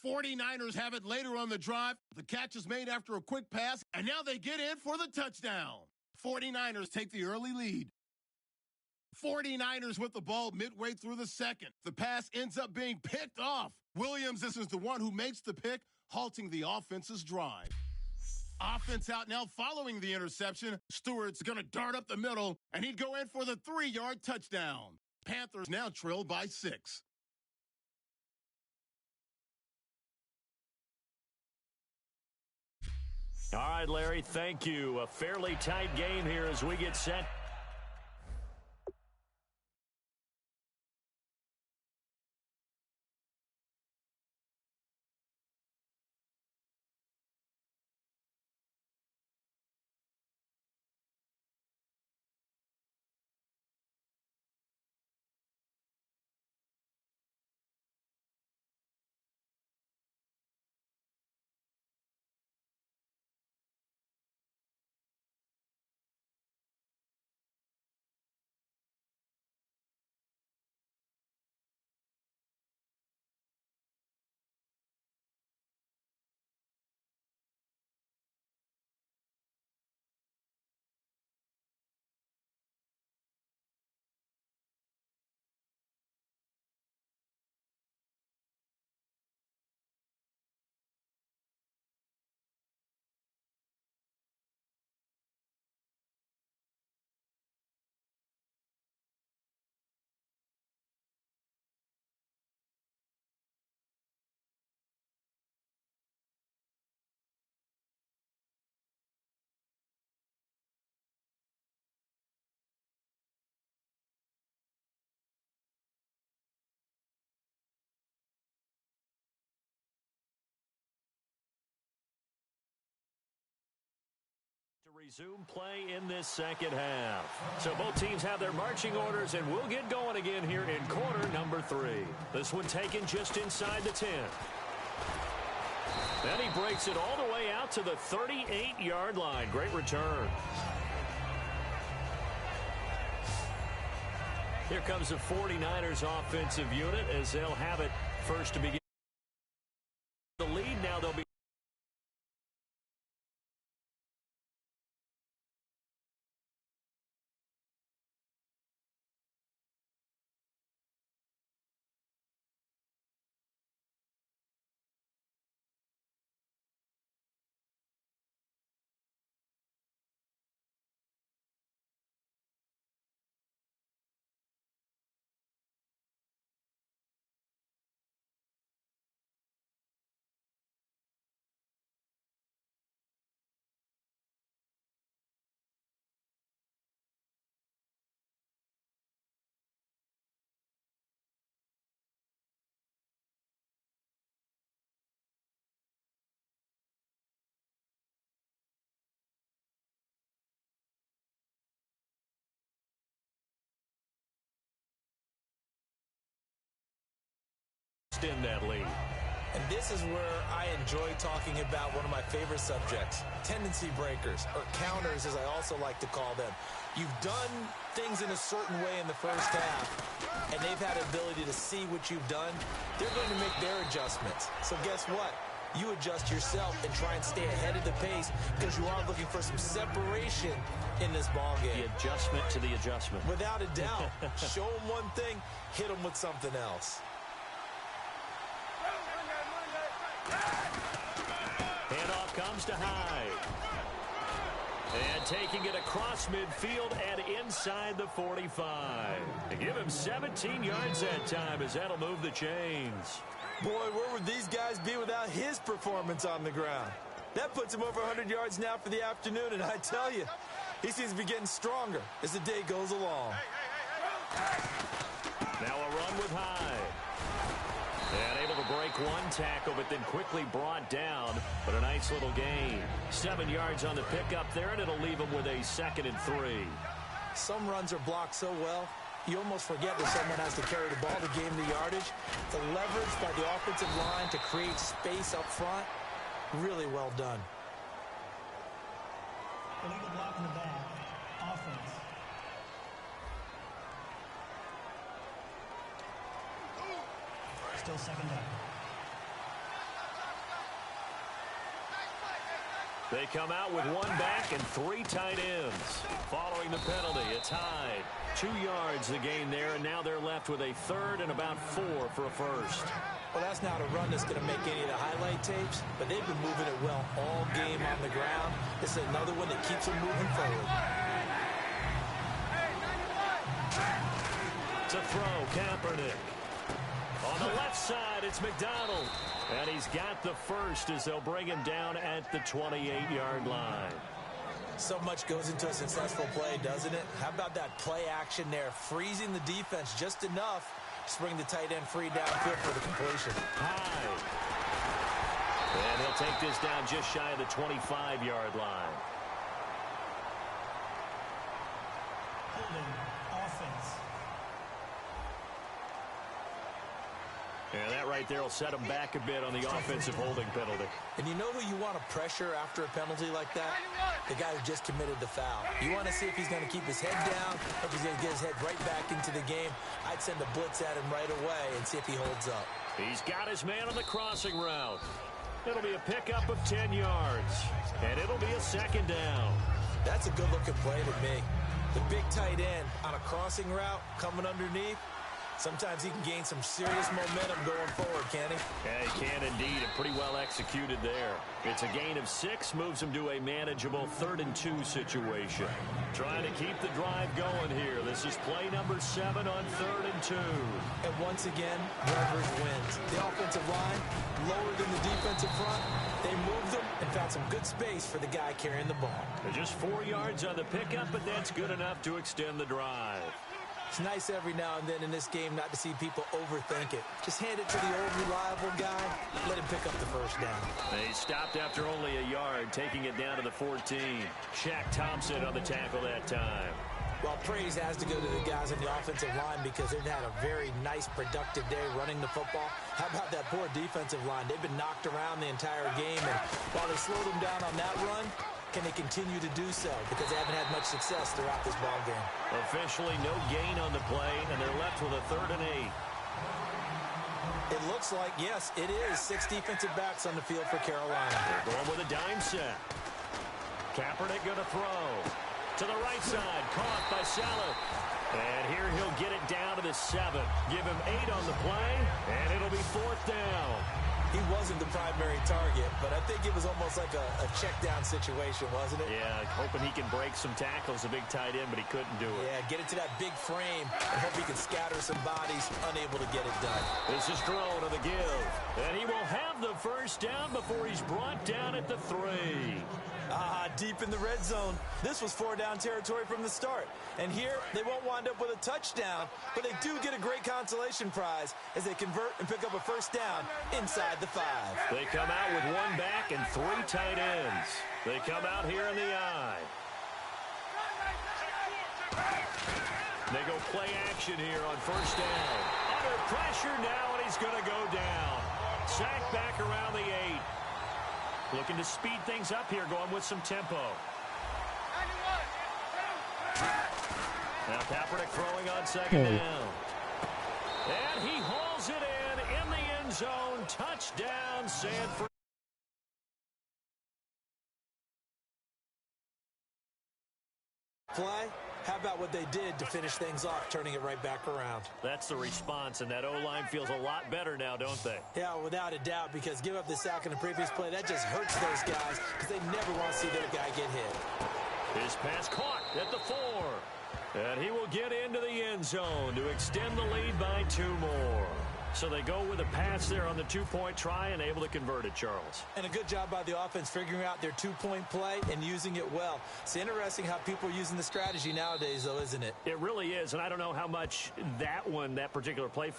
[SPEAKER 3] '49ers have it later on the drive. The catch is made after a quick pass, and now they get in for the touchdown. '49ers take the early lead. 49ers with the ball midway through the second. The pass ends up being picked off. Williams is the one who makes the pick, halting the offense's drive. Offense out now following the interception. Stewart's going to dart up the middle, and he'd go in for the 3-yard touchdown. Panthers now trail by 6.
[SPEAKER 1] All right, Larry, thank you. A fairly tight game here as we get set. To resume play in this second half. So both teams have their marching orders, and we'll get going again here in quarter number 3. This one taken just inside the 10. Then he breaks it all the way out to the 38-yard line. Great return. Here comes the 49ers offensive unit as they'll have it first to begin the lead. Now they'll be in that lead.
[SPEAKER 2] And this is where I enjoy talking about one of my favorite subjects, tendency breakers, or counters as I also like to call them. You've done things in a certain way in the first half, and they've had the ability to see what you've done. They're going to make their adjustments. So guess what? You adjust yourself and try and stay ahead of the pace because you are looking for some separation in this ball game.
[SPEAKER 1] The adjustment to the adjustment.
[SPEAKER 2] Without a doubt. Show them one thing, hit them with something else.
[SPEAKER 1] Handoff comes to Hyde. And taking it across midfield and inside the 45. To give him 17 yards that time as that'll move the chains.
[SPEAKER 2] Boy, where would these guys be without his performance on the ground? That puts him over 100 yards now for the afternoon, and I tell you, he seems to be getting stronger as the day goes along.
[SPEAKER 1] Now a run with Hyde. And able to break one tackle, but then quickly brought down. But a nice little gain. 7 yards on the pickup there, and it'll leave him with a 2nd and 3.
[SPEAKER 2] Some runs are blocked so well, you almost forget that someone has to carry the ball to gain the yardage. The leverage by the offensive line to create space up front, really well done.
[SPEAKER 4] Illegal block in the back. Offense. Still second down.
[SPEAKER 1] They come out with one back and 3 tight ends. Following the penalty, it's Hyde. 2 yards the gain there, and now they're left with a third and about 4 for a first.
[SPEAKER 2] Well, that's not a run that's going to make any of the highlight tapes, but they've been moving it well all game on the ground. This is another one that keeps them moving forward.
[SPEAKER 1] To throw, Kaepernick. On the left side, it's McDonald. And he's got the first as they'll bring him down at the 28-yard line.
[SPEAKER 2] So much goes into a successful play, doesn't it? How about that play action there, freezing the defense just enough to bring the tight end free downfield for the completion.
[SPEAKER 1] Hyde. And he'll take this down just shy of the 25-yard line.
[SPEAKER 4] Holding offense.
[SPEAKER 1] And that right there will set him back a bit on the offensive holding penalty.
[SPEAKER 2] And you know who you want to pressure after a penalty like that? The guy who just committed the foul. You want to see if he's going to keep his head down or if he's going to get his head right back into the game. I'd send a blitz at him right away and see if he holds up.
[SPEAKER 1] He's got his man on the crossing route. It'll be a pickup of 10 yards. And it'll be a second down.
[SPEAKER 2] That's a good-looking play to me. The big tight end on a crossing route coming underneath. Sometimes he can gain some serious momentum going forward, can he?
[SPEAKER 1] Yeah, he can indeed, and pretty well executed there. It's a gain of 6, moves him to a manageable 3rd and 2 situation. Trying to keep the drive going here. This is play number 7 on 3rd and 2.
[SPEAKER 2] And once again, Rivers wins. The offensive line, lower than the defensive front. They moved them and found some good space for the guy carrying the ball.
[SPEAKER 1] Just 4 yards on the pickup, but that's good enough to extend the drive.
[SPEAKER 2] It's nice every now and then in this game not to see people overthink it. Just hand it to the old reliable guy, let him pick up the first down.
[SPEAKER 1] They stopped after only a yard, taking it down to the 14. Shaq Thompson on the tackle that time.
[SPEAKER 2] Well, praise has to go to the guys on the offensive line because they've had a very nice, productive day running the football. How about that poor defensive line? They've been knocked around the entire game, and while they slowed them down on that run, can they continue to do so? Because they haven't had much success throughout this ball game.
[SPEAKER 1] Officially no gain on the play, and they're left with a 3rd and 8.
[SPEAKER 2] It looks like, yes, it is 6 defensive backs on the field for Carolina.
[SPEAKER 1] They're going with a dime set. Kaepernick going to throw. To the right side, caught by Salah. And here he'll get it down to the 7. Give him 8 on the play, and it'll be 4th down.
[SPEAKER 2] He wasn't the primary target, but I think it was almost like a check-down situation, wasn't it?
[SPEAKER 1] Yeah, hoping he can break some tackles, a big tight end, but he couldn't do it.
[SPEAKER 2] Yeah, get it to that big frame and hope he can scatter some bodies, unable to get it done.
[SPEAKER 1] This is Jerome to the give, and he will have the first down before he's brought down at the 3.
[SPEAKER 2] Deep in the red zone. This was 4-down territory from the start. And here, they won't wind up with a touchdown, but they do get a great consolation prize as they convert and pick up a first down inside the 5.
[SPEAKER 1] They come out with 1 back and 3 tight ends. They come out here in the I. They go play action here on first down. Under pressure now, and he's going to go down. Sacked back around the 8. Looking to speed things up here, going with some tempo. Now Kaepernick throwing on second down. And he hauls it in the end zone. Touchdown, San Francisco.
[SPEAKER 2] Play? How about what they did to finish things off, turning it right back around?
[SPEAKER 1] That's the response, and that O-line feels a lot better now, don't they?
[SPEAKER 2] Yeah, without a doubt, because give up the sack in the previous play, that just hurts those guys because they never want to see their guy get hit.
[SPEAKER 1] His pass caught at the 4. And he will get into the end zone to extend the lead by 2 more. So they go with a pass there on the 2-point try and able to convert it, Charles.
[SPEAKER 2] And a good job by the offense figuring out their 2-point play and using it well. It's interesting how people are using the strategy nowadays, though, isn't it?
[SPEAKER 1] It really is, and I don't know how much that particular play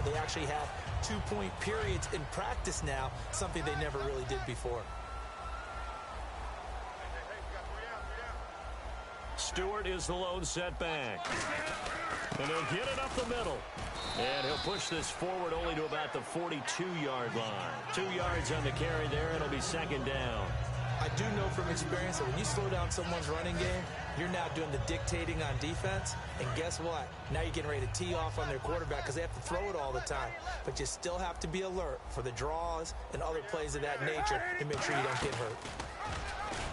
[SPEAKER 2] They actually have 2-point periods in practice now, something they never really did before.
[SPEAKER 1] Stewart is the lone setback. And he'll get it up the middle. And he'll push this forward only to about the 42-yard line. 2 yards on the carry there. It'll be second down.
[SPEAKER 2] I do know from experience that when you slow down someone's running game, you're now doing the dictating on defense. And guess what? Now you're getting ready to tee off on their quarterback because they have to throw it all the time. But you still have to be alert for the draws and other plays of that nature to make sure you don't get hurt.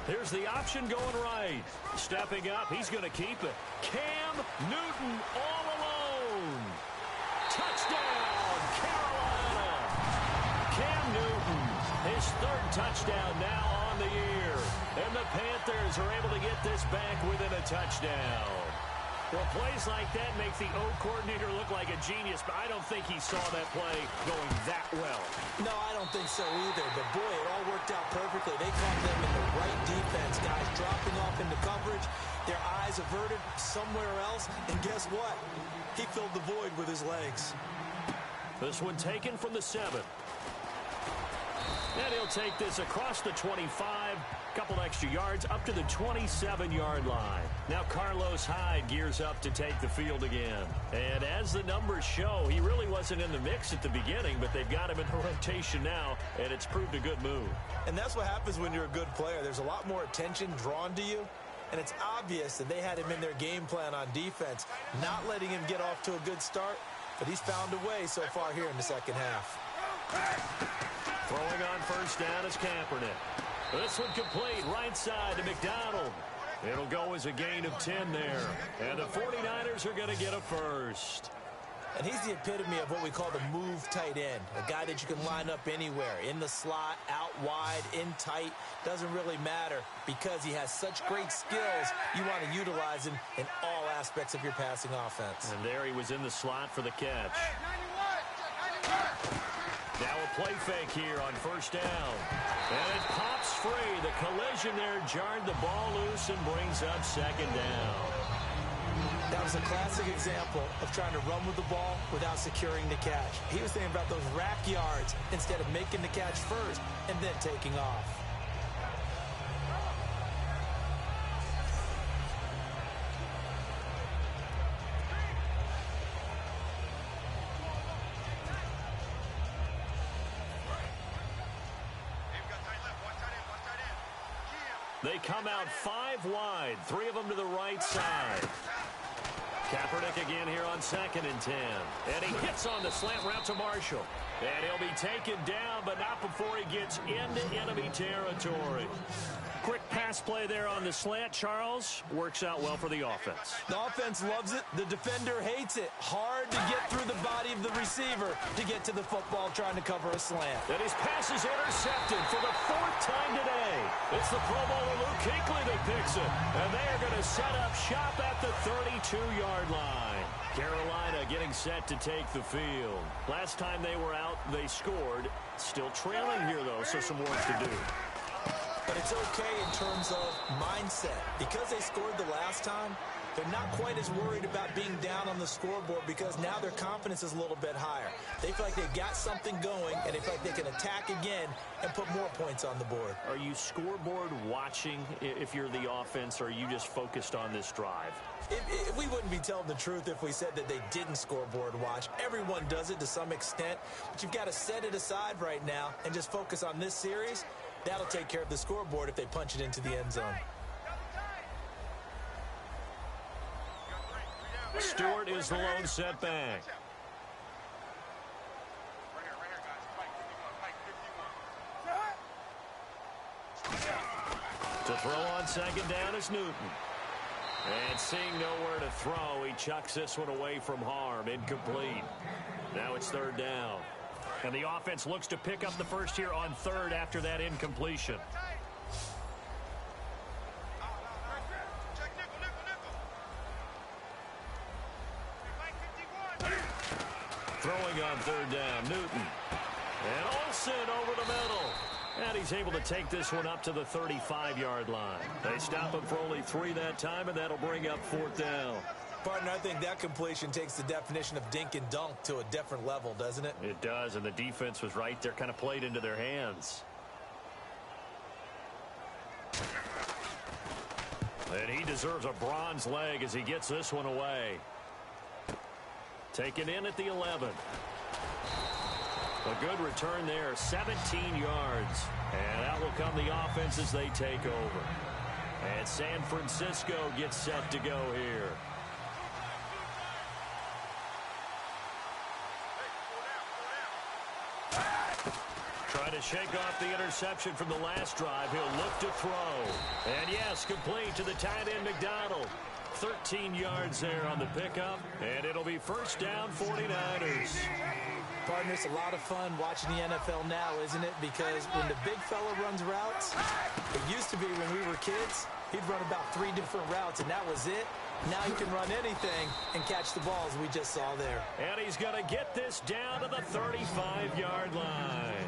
[SPEAKER 1] Here's the option going right. Stepping up, he's going to keep it. Cam Newton all alone. Touchdown, Carolina. Cam Newton, his third touchdown now on the year. And the Panthers are able to get this back within a touchdown. Well, plays like that make the O coordinator look like a genius, but I don't think he saw that play going that well.
[SPEAKER 2] No, I don't think so either. But, boy, it all worked out perfectly. They caught them in the right defense, guys dropping off into coverage, their eyes averted somewhere else. And guess what? He filled the void with his legs.
[SPEAKER 1] This one taken from the 7. And he'll take this across the 25, couple extra yards up to the 27-yard line. Now Carlos Hyde gears up to take the field again. And as the numbers show, he really wasn't in the mix at the beginning, but they've got him in rotation now, and it's proved a good move.
[SPEAKER 2] And that's what happens when you're a good player. There's a lot more attention drawn to you, and it's obvious that they had him in their game plan on defense, not letting him get off to a good start, but he's found a way so far here in the second half.
[SPEAKER 1] Throwing on first down is Kaepernick. This one complete, right side to McDonald. It'll go as a gain of 10 there. And the 49ers are going to get a first.
[SPEAKER 2] And he's the epitome of what we call the move tight end. A guy that you can line up anywhere. In the slot, out wide, in tight. Doesn't really matter because he has such great skills. You want to utilize him in all aspects of your passing offense.
[SPEAKER 1] And there he was in the slot for the catch. Now a play fake here on first down. And it pops free. The collision there jarred the ball loose and brings up second down.
[SPEAKER 2] That was a classic example of trying to run with the ball without securing the catch. He was thinking about those rack yards instead of making the catch first and then taking off.
[SPEAKER 1] They come out 5 wide, 3 of them to the right side. Kaepernick again here on 2nd and 10. And he hits on the slant route to Marshall. And he'll be taken down, but not before he gets into enemy territory. Quick pass play there on the slant, Charles. Works out well for the offense.
[SPEAKER 2] The offense loves it. The defender hates it. Hard to get through the body of the receiver to get to the football trying to cover a slant.
[SPEAKER 1] And his pass is intercepted for the 4th time today. It's the Pro Bowler Luke Kuechly that picks it. And they are going to set up shop at the 32-yard line. Carolina getting set to take the field. Last time they were out, they scored. Still trailing here, though, so some work to do.
[SPEAKER 2] But it's okay in terms of mindset. Because they scored the last time, they're not quite as worried about being down on the scoreboard because now their confidence is a little bit higher. They feel like they've got something going, and they feel like they can attack again and put more points on the board.
[SPEAKER 1] Are you scoreboard watching if you're the offense, or are you just focused on this drive?
[SPEAKER 2] We wouldn't be telling the truth if we said that they didn't scoreboard watch. Everyone does it to some extent, but you've got to set it aside right now and just focus on this series. That'll take care of the scoreboard if they punch it into the end zone.
[SPEAKER 1] Stewart is the lone setback. To throw on 2nd down is Newton. And seeing nowhere to throw, he chucks this one away from harm. Incomplete. Now it's 3rd down. And the offense looks to pick up the first here on 3rd after that incompletion. Throwing on 3rd down, Newton. And Olsen over the middle. And he's able to take this one up to the 35-yard line. They stop him for only 3 that time, and that'll bring up 4th down.
[SPEAKER 2] Partner, I think that completion takes the definition of dink and dunk to a different level, doesn't it?
[SPEAKER 1] It does, and the defense was right there, kind of played into their hands. And he deserves a bronze leg as he gets this one away. Taken in at the 11. A good return there, 17 yards. And out will come the offense as they take over. And San Francisco gets set to go here. Trying to shake off the interception from the last drive. He'll look to throw. And yes, complete to the tight end McDonald. 13 yards there on the pickup. And it'll be first down 49ers.
[SPEAKER 2] Partner, it's a lot of fun watching the NFL now, isn't it? Because when the big fella runs routes, it used to be when we were kids, he'd run about 3 different routes, and that was it. Now he can run anything and catch the balls we just saw there.
[SPEAKER 1] And he's going to get this down to the 35-yard line.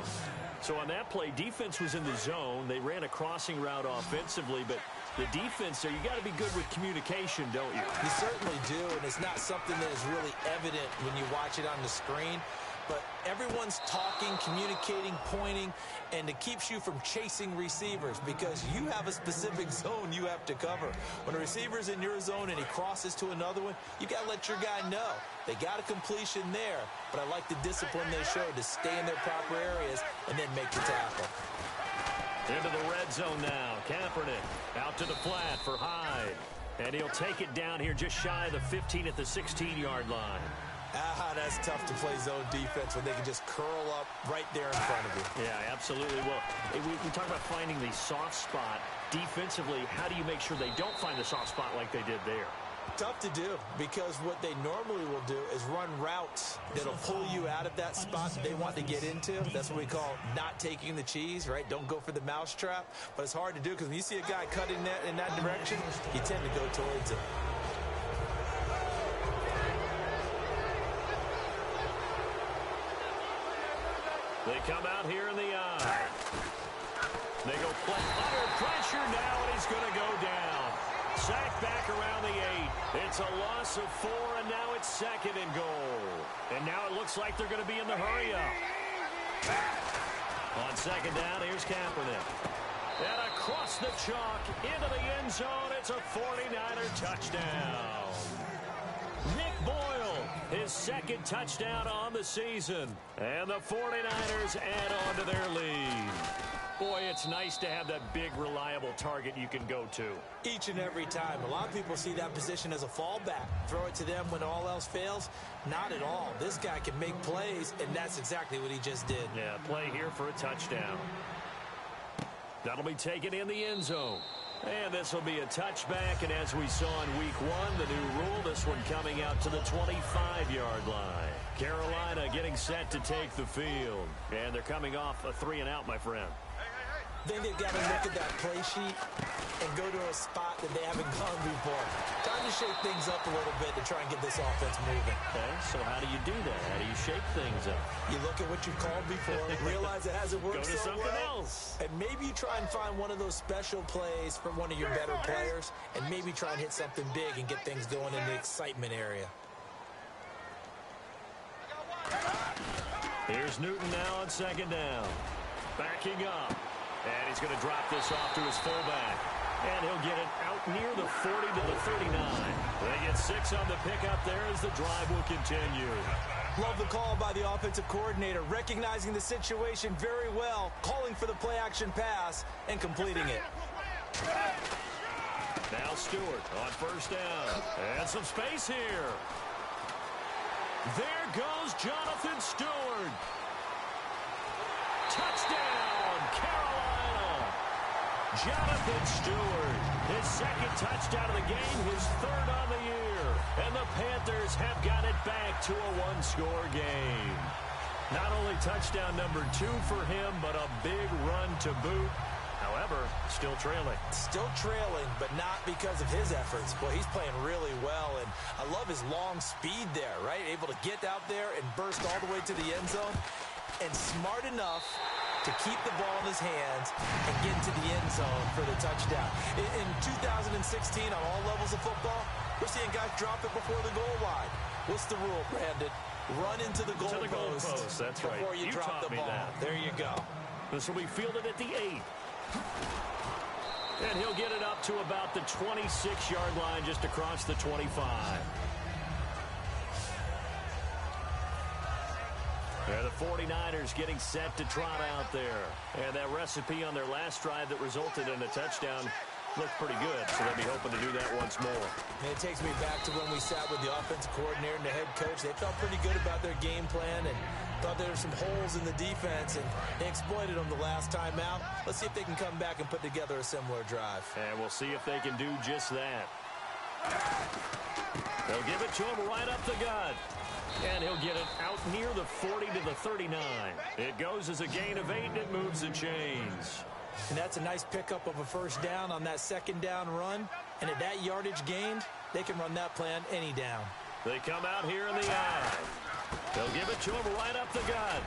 [SPEAKER 1] So on that play, defense was in the zone. They ran a crossing route offensively, but the defense there, you got to be good with communication, don't you?
[SPEAKER 2] You certainly do, and it's not something that is really evident when you watch it on the screen. But everyone's talking, communicating, pointing, and it keeps you from chasing receivers because you have a specific zone you have to cover. When a receiver's in your zone and he crosses to another one, you got to let your guy know. They got a completion there, but I like the discipline they showed to stay in their proper areas and then make the tackle.
[SPEAKER 1] Into the red zone now. Kaepernick out to the flat for Hyde. And he'll take it down here just shy of the 15 at the 16-yard line.
[SPEAKER 2] That's tough to play zone defense when they can just curl up right there in front of you.
[SPEAKER 1] Yeah, absolutely. Well, we talk about finding the soft spot defensively. How do you make sure they don't find the soft spot like they did there?
[SPEAKER 2] Tough to do because what they normally will do is run routes that'll pull you out of that spot that they want to get into. That's what we call not taking the cheese, right? Don't go for the mousetrap. But it's hard to do because when you see a guy cutting in that direction, you tend to go towards it.
[SPEAKER 1] They come out here in the eye. They go play under pressure now, and he's going to go down. Sacked back around the 8. It's a loss of 4, and now it's 2nd and goal. And now it looks like they're going to be in the hurry-up. On 2nd down, here's Kaepernick. And across the chalk, into the end zone, it's a 49er touchdown. Nick Boyle, his 2nd touchdown on the season. And the 49ers add on to their lead. Boy, it's nice to have that big, reliable target you can go to.
[SPEAKER 2] Each and every time. A lot of people see that position as a fallback. Throw it to them when all else fails. Not at all. This guy can make plays, and that's exactly what he just did.
[SPEAKER 1] Yeah, play here for a touchdown. That'll be taken in the end zone. And this will be a touchback, and as we saw in week 1, the new rule, this one coming out to the 25-yard line. Carolina getting set to take the field. And they're coming off a 3-and-out, my friend.
[SPEAKER 2] I think they've got to look at that play sheet and go to a spot that they haven't gone before. Time to shake things up a little bit to try and get this offense moving.
[SPEAKER 1] Okay, so how do you do that? How do you shake things up?
[SPEAKER 2] You look at what you've called before, realize it hasn't worked
[SPEAKER 1] so well. Go to something else.
[SPEAKER 2] And maybe you try and find one of those special plays from one of your better players, and maybe try and hit something big and get things going in the excitement area.
[SPEAKER 1] Here's Newton now on 2nd down. Backing up. And he's going to drop this off to his fullback. And he'll get it out near the 40 to the 39. They get 6 on the pickup there as the drive will continue.
[SPEAKER 2] Love the call by the offensive coordinator, recognizing the situation very well, calling for the play-action pass and completing it.
[SPEAKER 1] Now Stewart on 1st down. And some space here. There goes Jonathan Stewart. Touchdown, Carolina. Jonathan Stewart, his 2nd touchdown of the game, his 3rd on the year. And the Panthers have got it back to a 1-score game. Not only touchdown number 2 for him, but a big run to boot. However, still trailing.
[SPEAKER 2] Still trailing, but not because of his efforts. Boy, he's playing really well, and I love his long speed there, right? Able to get out there and burst all the way to the end zone. And smart enough to keep the ball in his hands and get into the end zone for the touchdown. In 2016, on all levels of football, we're seeing guys drop it before the goal line. What's the rule, Brandon? Run into the goalpost.
[SPEAKER 1] That's right.
[SPEAKER 2] Before you drop the ball.
[SPEAKER 1] That.
[SPEAKER 2] There you go.
[SPEAKER 1] This will be fielded at the 8. And he'll get it up to about the 26-yard line just across the 25. And the 49ers getting set to trot out there. And that recipe on their last drive that resulted in a touchdown looked pretty good, so they'll be hoping to do that once more.
[SPEAKER 2] And it takes me back to when we sat with the offensive coordinator and the head coach. They felt pretty good about their game plan and thought there were some holes in the defense, and they exploited them the last time out. Let's see if they can come back and put together a similar drive.
[SPEAKER 1] And we'll see if they can do just that. They'll give it to him right up the gut. And he'll get it out near the 40 to the 39. It goes as a gain of 8, and it moves the chains.
[SPEAKER 2] And that's a nice pickup of a first down on that second down run. And at that yardage gained, they can run that play on any down.
[SPEAKER 1] They come out here in the eye. They'll give it to him right up the gut.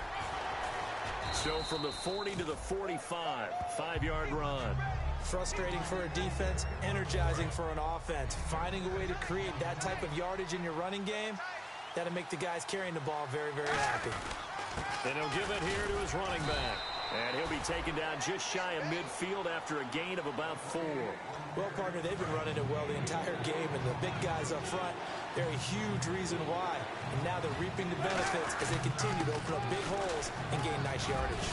[SPEAKER 1] So from the 40 to the 45, 5-yard run.
[SPEAKER 2] Frustrating for a defense, energizing for an offense. Finding a way to create that type of yardage in your running game, that'll make the guys carrying the ball very, very happy.
[SPEAKER 1] And he'll give it here to his running back. And he'll be taken down just shy of midfield after a gain of about 4.
[SPEAKER 2] Well, partner, they've been running it well the entire game, and the big guys up front, they're a huge reason why. And now they're reaping the benefits as they continue to open up big holes and gain nice yardage.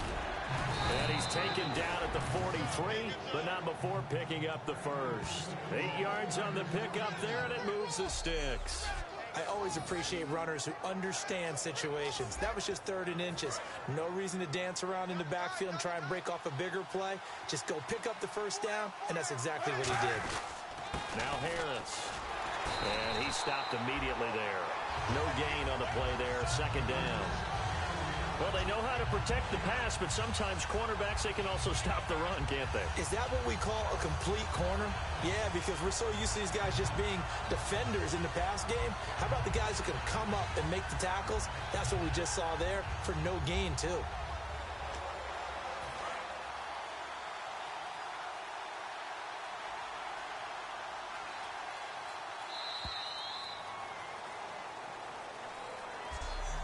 [SPEAKER 1] And he's taken down at the 43, but not before picking up the first. 8 yards on the pickup there, and it moves the sticks.
[SPEAKER 2] I always appreciate runners who understand situations. That was just 3rd and inches. No reason to dance around in the backfield and try and break off a bigger play. Just go pick up the first down, and that's exactly what he did.
[SPEAKER 1] Now Harris. And he stopped immediately there. No gain on the play there, 2nd down. Well, they know how to protect the pass, but sometimes cornerbacks, they can also stop the run, can't they?
[SPEAKER 2] Is that what we call a complete corner? Yeah, because we're so used to these guys just being defenders in the pass game. How about the guys who can come up and make the tackles? That's what we just saw there for no gain, too.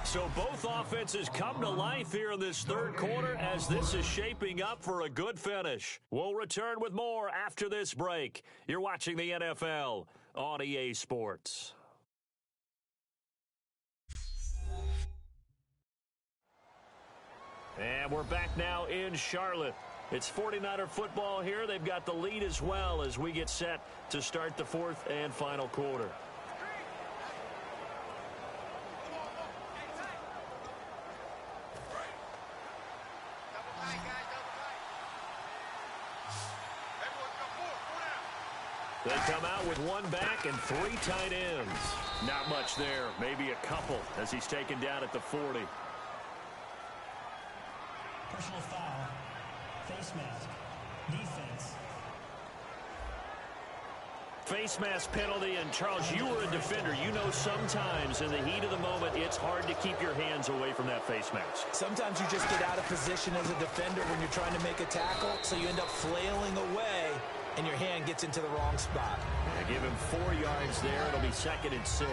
[SPEAKER 1] So both offenses come to life here in this 3rd quarter as this is shaping up for a good finish. We'll return with more after this break. You're watching the NFL on EA Sports. And we're back now in Charlotte. It's 49er football here. They've got the lead as well as we get set to start the 4th and final quarter. They come out with 1 back and 3 tight ends. Not much there, maybe a couple as he's taken down at the 40.
[SPEAKER 4] Personal foul. Face mask. Defense.
[SPEAKER 1] Face mask penalty, and Charles, you were a defender. You know sometimes in the heat of the moment, it's hard to keep your hands away from that face mask.
[SPEAKER 2] Sometimes you just get out of position as a defender when you're trying to make a tackle, so you end up flailing away, and your hand gets into the wrong spot.
[SPEAKER 1] They give him 4 yards there. It'll be 2nd and 6.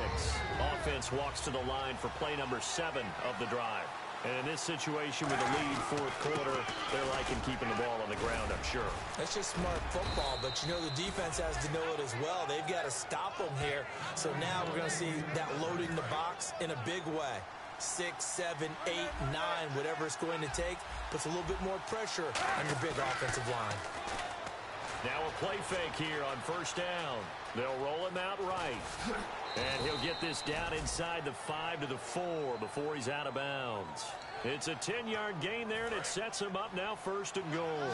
[SPEAKER 1] Offense walks to the line for play number 7 of the drive. And in this situation with the lead 4th quarter, they're liking keeping the ball on the ground, I'm sure.
[SPEAKER 2] That's just smart football, but you know the defense has to know it as well. They've got to stop them here. So now we're going to see that loading the box in a big way. 6, 7, 8, 9, whatever it's going to take, puts a little bit more pressure on your big offensive line.
[SPEAKER 1] Now a play fake here on 1st down. They'll roll him out right. And he'll get this down inside the 5 to the 4 before he's out of bounds. It's a 10-yard gain there, and it sets him up now 1st and goal.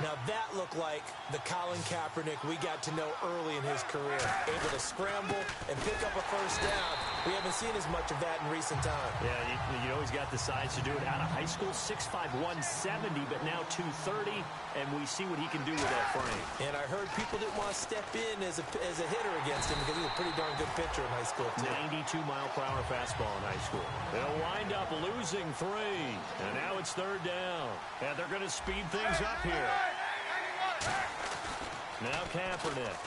[SPEAKER 2] Now that looked like the Colin Kaepernick we got to know early in his career. Able to scramble and pick up a 1st down. We haven't seen as much of that in recent time.
[SPEAKER 1] Yeah, you know he's got the size to do it out of high school. 6'5", 170, but now 230, and we see what he can do with that frame.
[SPEAKER 2] And I heard people didn't want to step in as a hitter against him because he's a pretty darn good pitcher in high school, too.
[SPEAKER 1] 92-mile-per-hour fastball in high school. They'll wind up losing 3, and now it's 3rd down. And they're going to speed things up here. Now Kaepernick.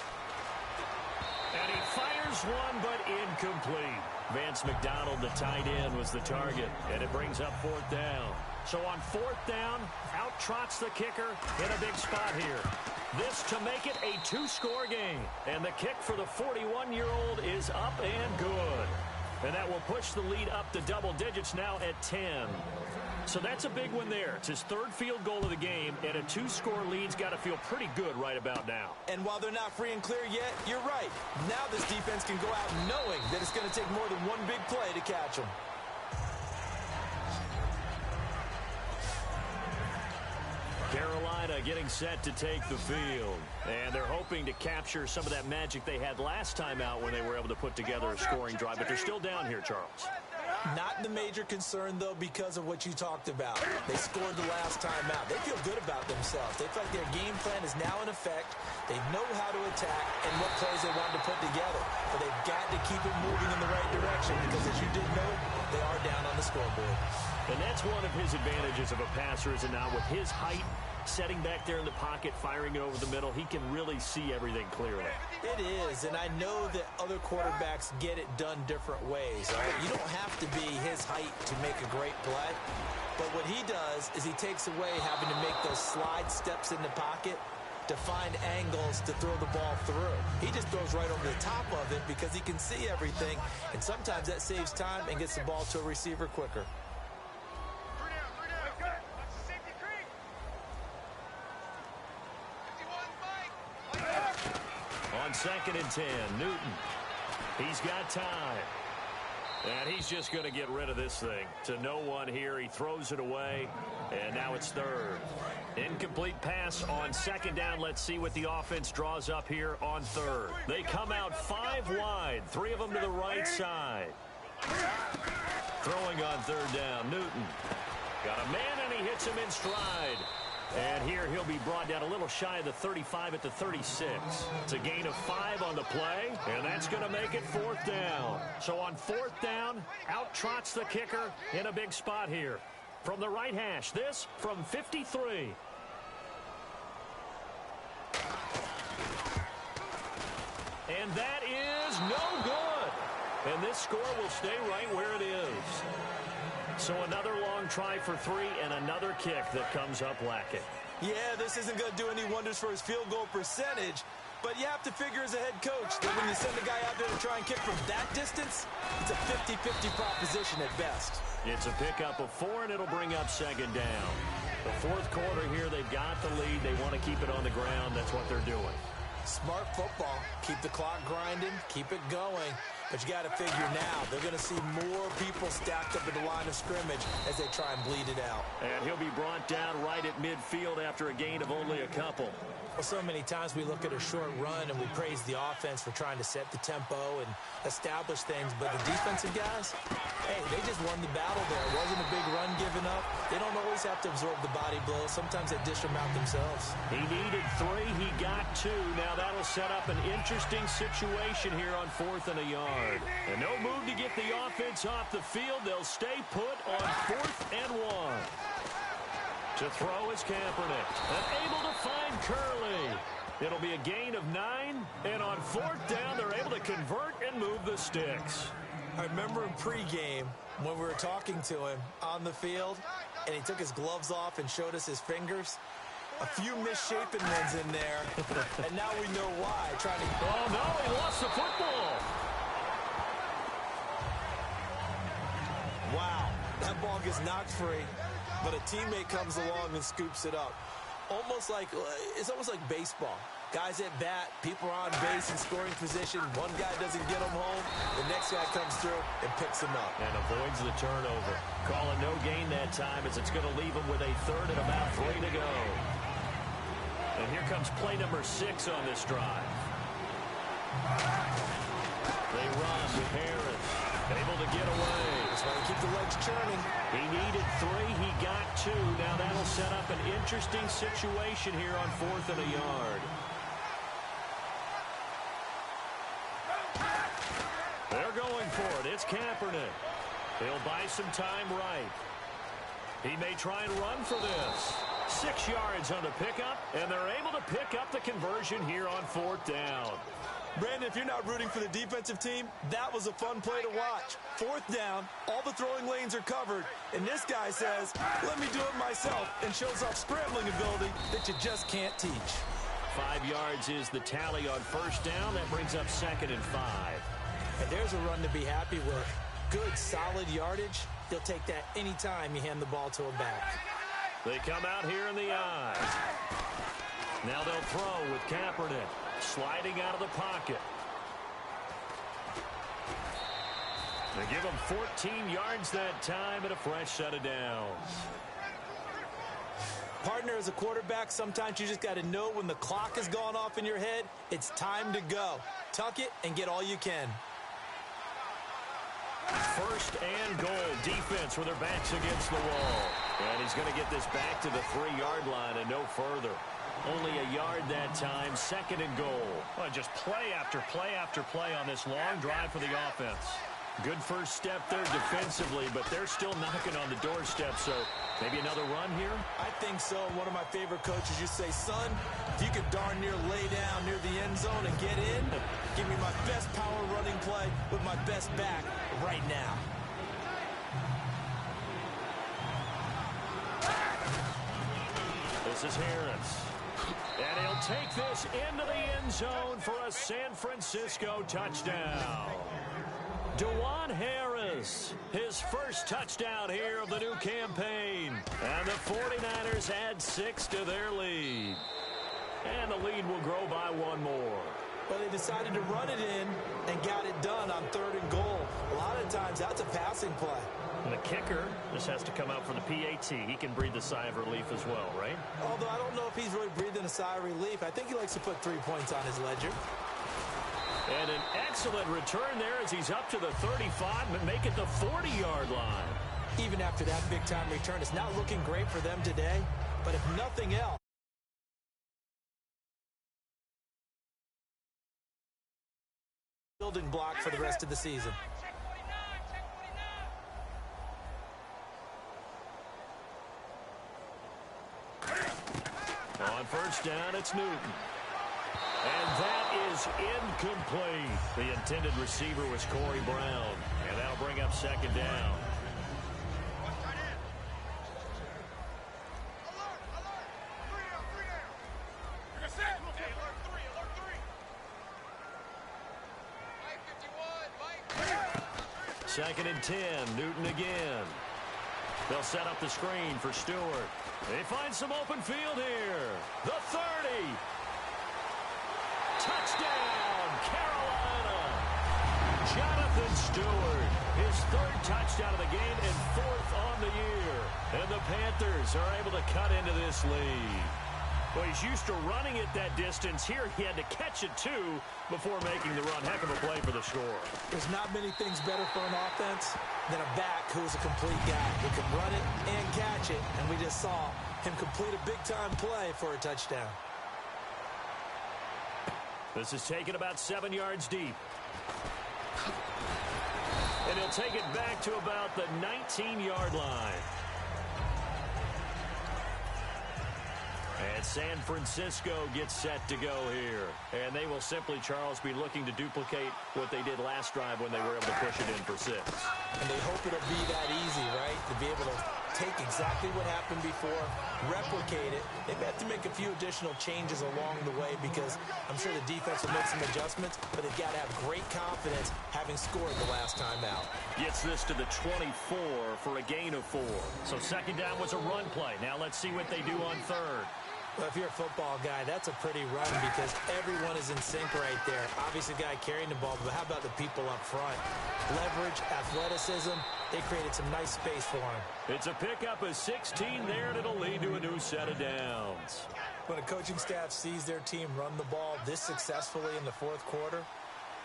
[SPEAKER 1] And he fires one, but incomplete. Vance McDonald, the tight end, was the target, and it brings up 4th down. So on 4th down, out trots the kicker in a big spot here. This to make it a 2-score game. And the kick for the 41-year-old is up and good. And that will push the lead up to double digits now at 10. So that's a big one there. It's his third field goal of the game, and a 2-score lead's got to feel pretty good right about now.
[SPEAKER 2] And while they're not free and clear yet, you're right. Now this defense can go out knowing that it's going to take more than one big play to catch them.
[SPEAKER 1] Carolina getting set to take the field. And they're hoping to capture some of that magic they had last time out when they were able to put together a scoring drive. But they're still down here, Charles.
[SPEAKER 2] Not the major concern, though, because of what you talked about. They scored the last time out. They feel good about themselves. They feel like their game plan is now in effect. They know how to attack and what plays they want to put together. But they've got to keep it moving in the right direction because, as you did note, they are down on the scoreboard.
[SPEAKER 1] And that's one of his advantages of a passer, is it not? With his height, setting back there in the pocket, firing it over the middle, he can really see everything clearly.
[SPEAKER 2] It is, and I know that other quarterbacks get it done different ways. All right? You don't have to be his height to make a great play, but what he does is he takes away having to make those slide steps in the pocket to find angles to throw the ball through. He just throws right over the top of it because he can see everything, and sometimes that saves time and gets the ball to a receiver quicker.
[SPEAKER 1] On 2nd and 10, Newton. He's got time. And he's just going to get rid of this thing to no one here. He throws it away, and now it's third. Incomplete pass on 2nd down. Let's see what the offense draws up here on third. They come out 5 wide, 3 of them to the right side. Throwing on 3rd down, Newton. Got a man, and he hits him in stride. And here he'll be brought down a little shy of the 35 at the 36. It's a gain of 5 on the play, and that's going to make it 4th down. So on 4th down, out trots the kicker in a big spot here. From the right hash, this from 53. And that is no good. And this score will stay right where it is. So another long try for 3 and another kick that comes up lacking.
[SPEAKER 2] Yeah, this isn't going to do any wonders for his field goal percentage, but you have to figure as a head coach that when you send a guy out there to try and kick from that distance, it's a 50-50 proposition at best.
[SPEAKER 1] It's a pickup of 4, and it'll bring up 2nd down. The 4th quarter here, they've got the lead. They want to keep it on the ground. That's what they're doing.
[SPEAKER 2] Smart football. Keep the clock grinding. Keep it going. But you got to figure now, they're going to see more people stacked up at the line of scrimmage as they try and bleed it out.
[SPEAKER 1] And he'll be brought down right at midfield after a gain of only a couple.
[SPEAKER 2] Well, so many times we look at a short run and we praise the offense for trying to set the tempo and establish things, but the defensive guys, hey, they just won the battle there. It wasn't a big run given up. They don't always have to absorb the body blows. Sometimes they dish them out themselves.
[SPEAKER 1] He needed 3. He got 2. Now that'll set up an interesting situation here on 4th and a yard. And no move to get the offense off the field. They'll stay put on 4th and 1. To throw is Kaepernick. And able to find Curley. It'll be a gain of 9. And on 4th down, they're able to convert and move the sticks.
[SPEAKER 2] I remember in pregame when we were talking to him on the field, and he took his gloves off and showed us his fingers. A few misshapen ones in there, and now we know why.
[SPEAKER 1] Oh, no, he lost the football.
[SPEAKER 2] Wow, that ball gets knocked free, but a teammate comes along and scoops it up. It's almost like baseball. Guys at bat, people are on base in scoring position. One guy doesn't get him home. The next guy comes through and picks him up.
[SPEAKER 1] And avoids the turnover. Call it no gain that time as it's going to leave him with a 3rd and about 3 to go. And here comes play number 6 on this drive. They run with Harris. Able to get away.
[SPEAKER 2] That's why they keep the legs churning.
[SPEAKER 1] He needed 3. He got 2. Now that'll set up an interesting situation here on 4th and a yard. They're going for it. It's Kaepernick. He'll buy some time right. He may try and run for this. 6 yards on the pickup, and they're able to pick up the conversion here on 4th down.
[SPEAKER 2] Brandon, if you're not rooting for the defensive team, that was a fun play to watch. 4th down, all the throwing lanes are covered, and this guy says, let me do it myself, and shows off scrambling ability that you just can't teach.
[SPEAKER 1] 5 yards is the tally on 1st down. That brings up 2nd and 5.
[SPEAKER 2] And there's a run to be happy with. good, solid yardage, he'll take that anytime you hand the ball to him back.
[SPEAKER 1] They come out here in the I. Now they'll throw with Kaepernick sliding out of the pocket. They give him 14 yards that time and a fresh set of downs.
[SPEAKER 2] Partner, as a quarterback, sometimes you just got to know when the clock has gone off in your head, it's time to go. Tuck it and get all you can.
[SPEAKER 1] First and goal, defense with their backs against the wall. And he's going to get this back to the 3-yard line and no further. Only a yard that time, second and goal.
[SPEAKER 5] Well, just play after play after play on this long drive for the offense.
[SPEAKER 1] Good first step there defensively, but they're still knocking on the doorstep, so maybe another run here?
[SPEAKER 2] I think so. One of my favorite coaches used to say, son, if you could darn near lay down near the end zone and get in, give me my best power running play with my best back right now.
[SPEAKER 1] This is Harris. And he'll take this into the end zone for a San Francisco touchdown. Dewan Harris, his first touchdown here of the new campaign. And the 49ers add 6 to their lead. And the lead will grow by 1 more.
[SPEAKER 2] But they decided to run it in and got it done on 3rd and goal. A lot of times that's a passing play.
[SPEAKER 5] And the kicker just has to come out for the PAT. He can breathe a sigh of relief as well, right?
[SPEAKER 2] Although I don't know if he's really breathing a sigh of relief. I think he likes to put 3 points on his ledger.
[SPEAKER 1] And an excellent return there as he's up to the 35 and make it the 40-yard line.
[SPEAKER 2] Even after that big-time return, it's not looking great for them today. But if nothing else, building block for the rest of the season.
[SPEAKER 1] On first down, it's Newton. And that is incomplete. The intended receiver was Corey Brown. And that'll bring up second down. Second and 10, Newton again. They'll set up the screen for Stewart. They find some open field here. The 30. Touchdown, Carolina. Jonathan Stewart, his 3rd touchdown of the game and 4th on the year. And the Panthers are able to cut into this lead. Well, he's used to running it that distance. Here he had to catch it, too, before making the run. Heck of a play for the score.
[SPEAKER 2] There's not many things better for an offense than a back who's a complete guy who can run it and catch it. And we just saw him complete a big-time play for a touchdown.
[SPEAKER 1] This is taken about 7 yards deep. And he'll take it back to about the 19-yard line. And San Francisco gets set to go here. And they will simply, Charles, be looking to duplicate what they did last drive when they were able to push it in for 6.
[SPEAKER 2] And they hope it'll be that easy, right? To be able to take exactly what happened before, replicate it. They have to make a few additional changes along the way because I'm sure the defense will make some adjustments, but they've got to have great confidence having scored the last time out.
[SPEAKER 1] Gets this to the 24 for a gain of 4. So second down was a run play. Now let's see what they do on 3rd.
[SPEAKER 2] Well, if you're a football guy, that's a pretty run because everyone is in sync right there. Obviously, the guy carrying the ball, but how about the people up front? Leverage, athleticism, they created some nice space for him.
[SPEAKER 1] It's a pickup of 16 there, and it'll lead to a new set of downs.
[SPEAKER 2] When a coaching staff sees their team run the ball this successfully in the 4th quarter,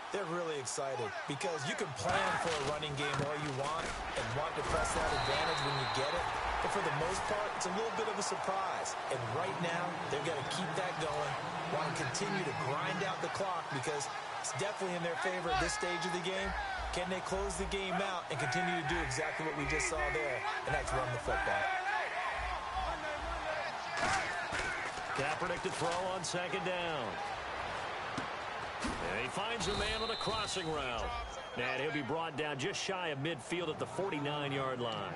[SPEAKER 2] they're really excited because you can plan for a running game all you want and want to press that advantage when you get it. But for the most part, it's a little bit of a surprise. And right now, they've got to keep that going, want to continue to grind out the clock because it's definitely in their favor at this stage of the game. Can they close the game out and continue to do exactly what we just saw there, and that's run the football.
[SPEAKER 1] Kaepernick to throw on second down. And he finds a man on a crossing route. And he'll be brought down just shy of midfield at the 49-yard line.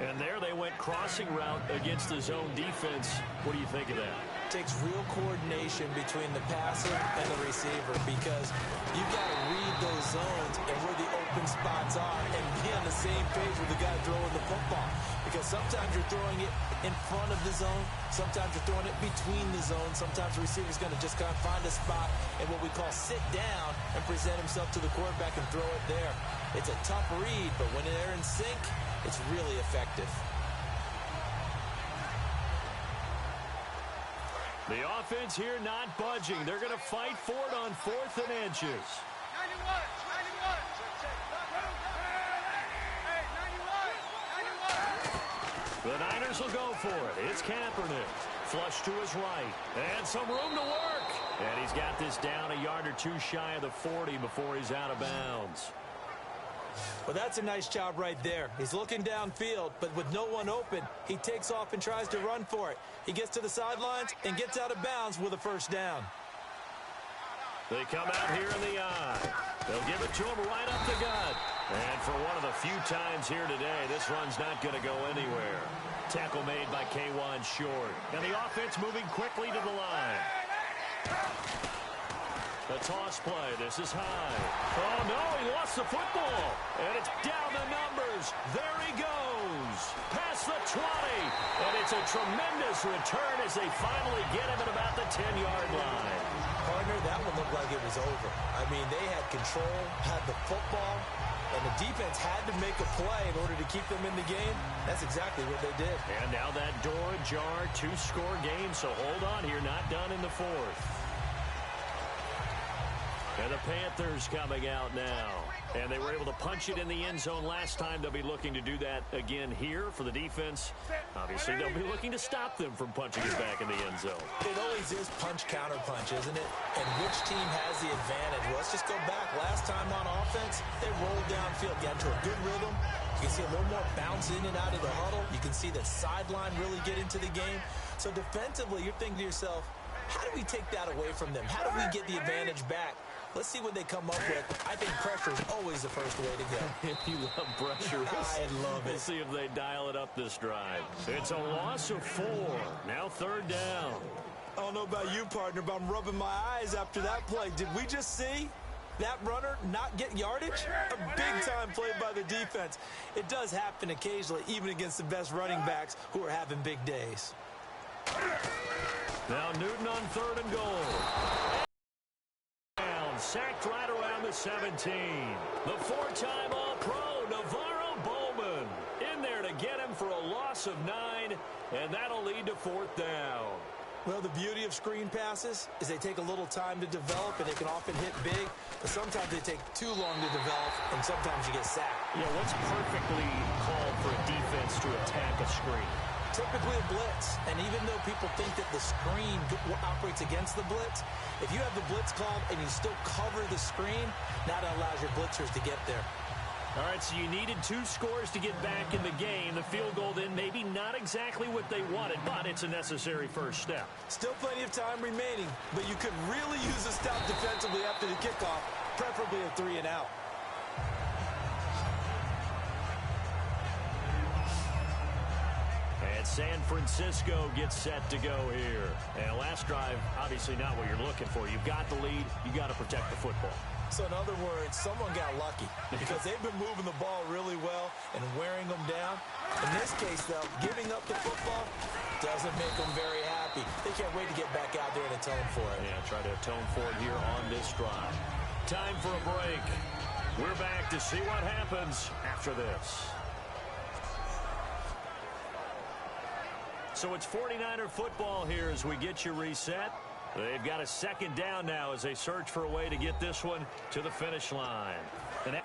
[SPEAKER 1] And there they went crossing route against the zone defense. What do you think of that?
[SPEAKER 2] takes real coordination between the passer and the receiver because you've got to read those zones and where the open spots are and be on the same page with the guy throwing the football. Because sometimes you're throwing it in front of the zone. Sometimes you're throwing it between the zones. Sometimes the receiver's going to just kind of find a spot and what we call sit down and present himself to the quarterback and throw it there. It's a tough read, but when they're in sync, it's really effective.
[SPEAKER 1] The offense here not budging. They're going to fight for it on 4th and inches. 91. The Niners will go for it. It's Kaepernick. Flush to his right. And some room to work. And he's got this down a yard or two shy of the 40 before he's out of bounds.
[SPEAKER 2] Well, that's a nice job right there. He's looking downfield, but with no one open, he takes off and tries to run for it. He gets to the sidelines and gets out of bounds with a first down.
[SPEAKER 1] They come out here in the eye. They'll give it to him right up the gut. And for one of the few times here today, this run's not going to go anywhere. Tackle made by K1 Short. And the offense moving quickly to the line. The toss play. This is high. Oh, no, he lost the football. And it's down the numbers. There he goes. Past the 20. And it's a tremendous return as they finally get him at about the 10-yard line.
[SPEAKER 2] Partner, that one looked like it was over. I mean, they had control, had the football, and the defense had to make a play in order to keep them in the game. That's exactly what they did.
[SPEAKER 1] And now that door ajar, 2-score game. So hold on here, not done in the 4th. And the Panthers coming out now. And they were able to punch it in the end zone last time. They'll be looking to do that again here for the defense. Obviously, they'll be looking to stop them from punching it back in the end zone.
[SPEAKER 2] It always is punch-counter-punch, isn't it? And which team has the advantage? Well, let's just go back. Last time on offense, they rolled downfield, got into a good rhythm. You can see a little more bounce in and out of the huddle. You can see the sideline really get into the game. So defensively, you're thinking to yourself, how do we take that away from them? How do we get the advantage back? Let's see what they come up with. I think pressure is always the first way to go.
[SPEAKER 1] You love pressure.
[SPEAKER 2] I love it.
[SPEAKER 1] We'll see if they dial it up this drive. It's a loss of 4. Now 3rd down.
[SPEAKER 2] I don't know about you, partner, but I'm rubbing my eyes after that play. Did we just see that runner not get yardage? A big-time play by the defense. It does happen occasionally, even against the best running backs who are having big days.
[SPEAKER 1] Now Newton on 3rd and goal. Sacked right around the 17. The 4-time All-Pro, Navarro Bowman, in there to get him for a loss of 9, and that'll lead to 4th down.
[SPEAKER 2] Well, the beauty of screen passes is they take a little time to develop, and they can often hit big, but sometimes they take too long to develop, and sometimes you get sacked.
[SPEAKER 1] Yeah, what's perfectly called for a defense to attack a screen?
[SPEAKER 2] Typically a blitz, and even though people think that the screen operates against the blitz, if you have the blitz called and you still cover the screen, that allows your blitzers to get there.
[SPEAKER 1] All right, so you needed 2 scores to get back in the game. The field goal then maybe not exactly what they wanted, but it's a necessary first step.
[SPEAKER 2] Still plenty of time remaining, but you could really use a stop defensively after the kickoff, preferably a 3 and out.
[SPEAKER 1] And San Francisco gets set to go here. And last drive, obviously not what you're looking for. You've got the lead. You've got to protect the football.
[SPEAKER 2] So in other words, someone got lucky because they've been moving the ball really well and wearing them down. In this case, though, giving up the football doesn't make them very happy. They can't wait to get back out there and atone for it.
[SPEAKER 1] Yeah, try to atone for it here on this drive. Time for a break. We're back to see what happens after this. So it's 49er football here as we get you reset. They've got a 2nd down now as they search for a way to get this one to the finish line. And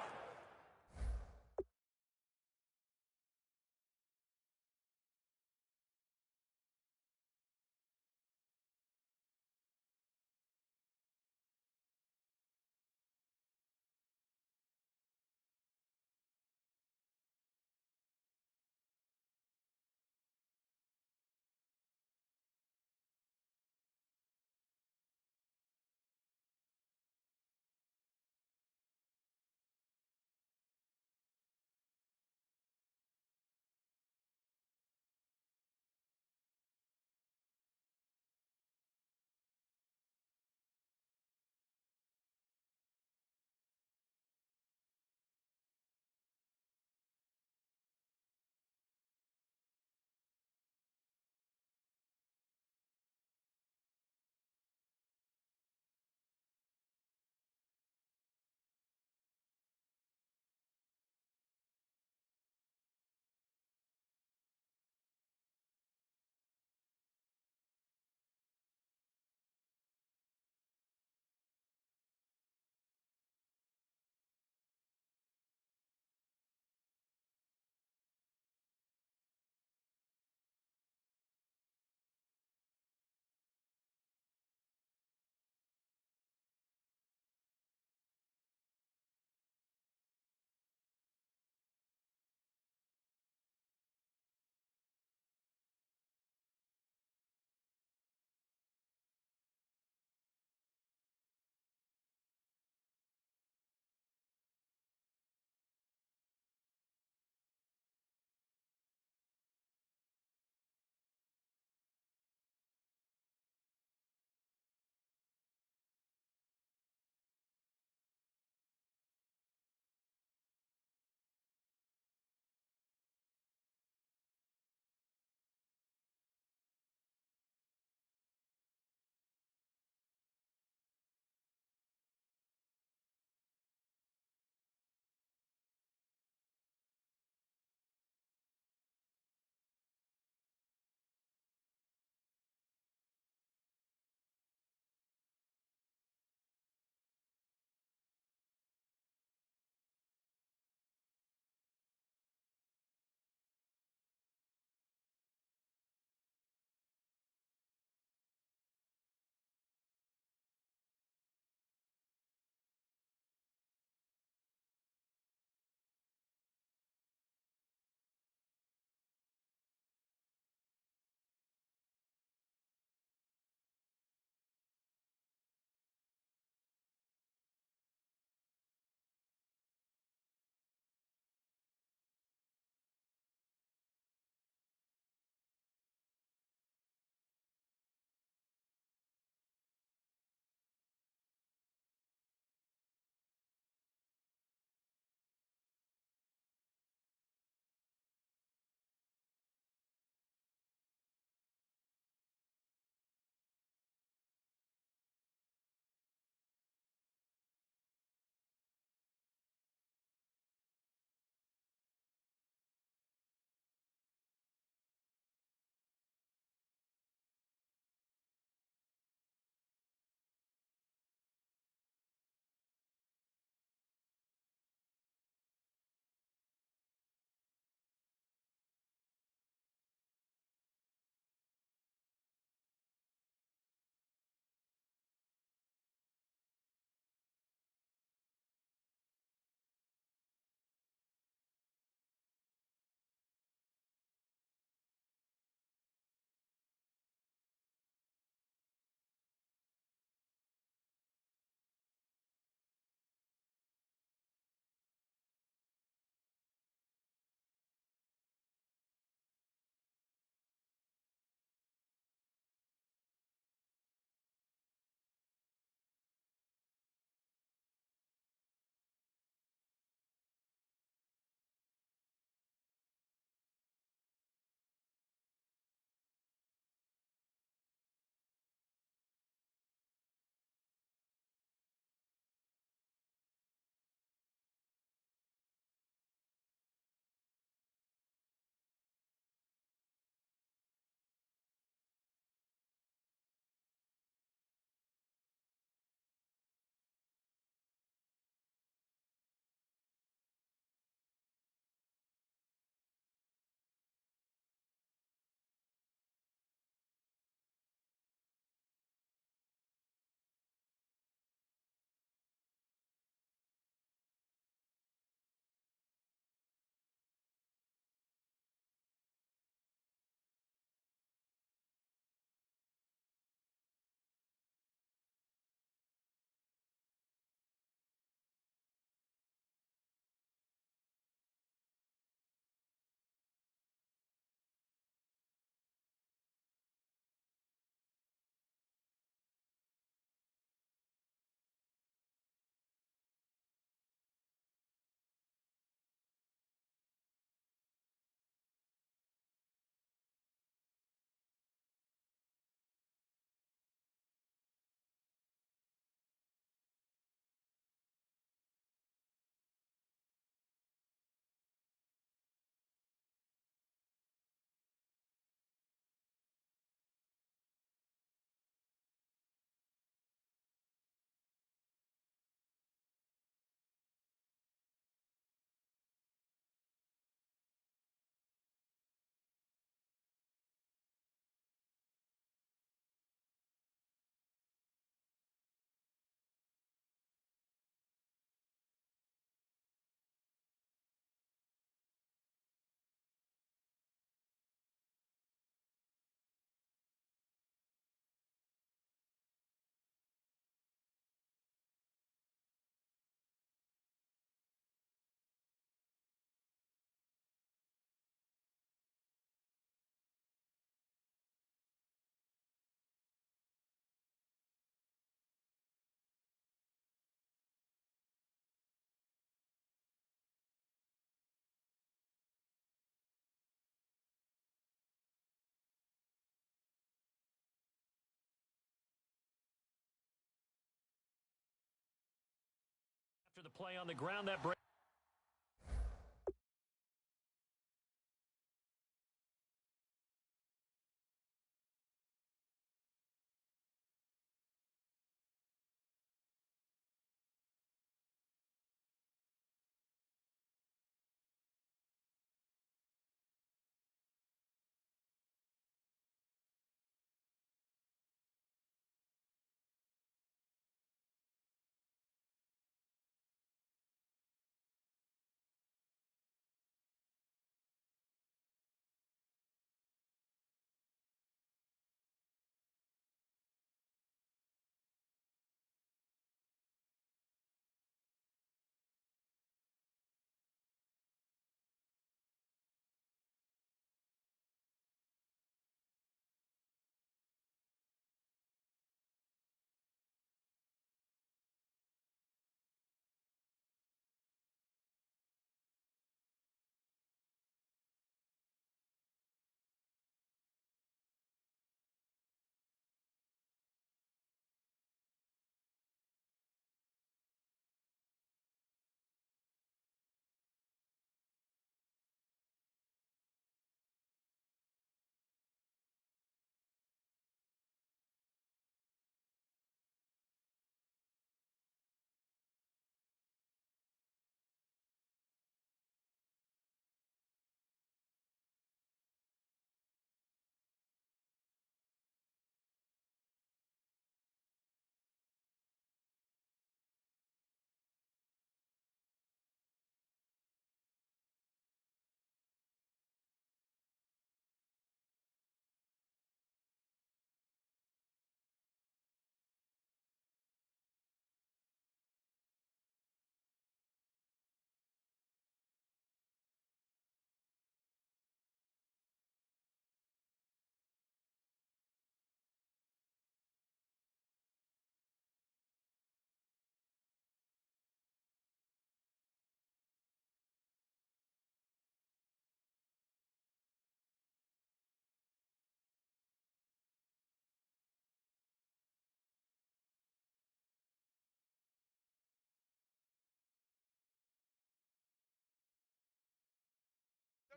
[SPEAKER 1] play on the ground. That break.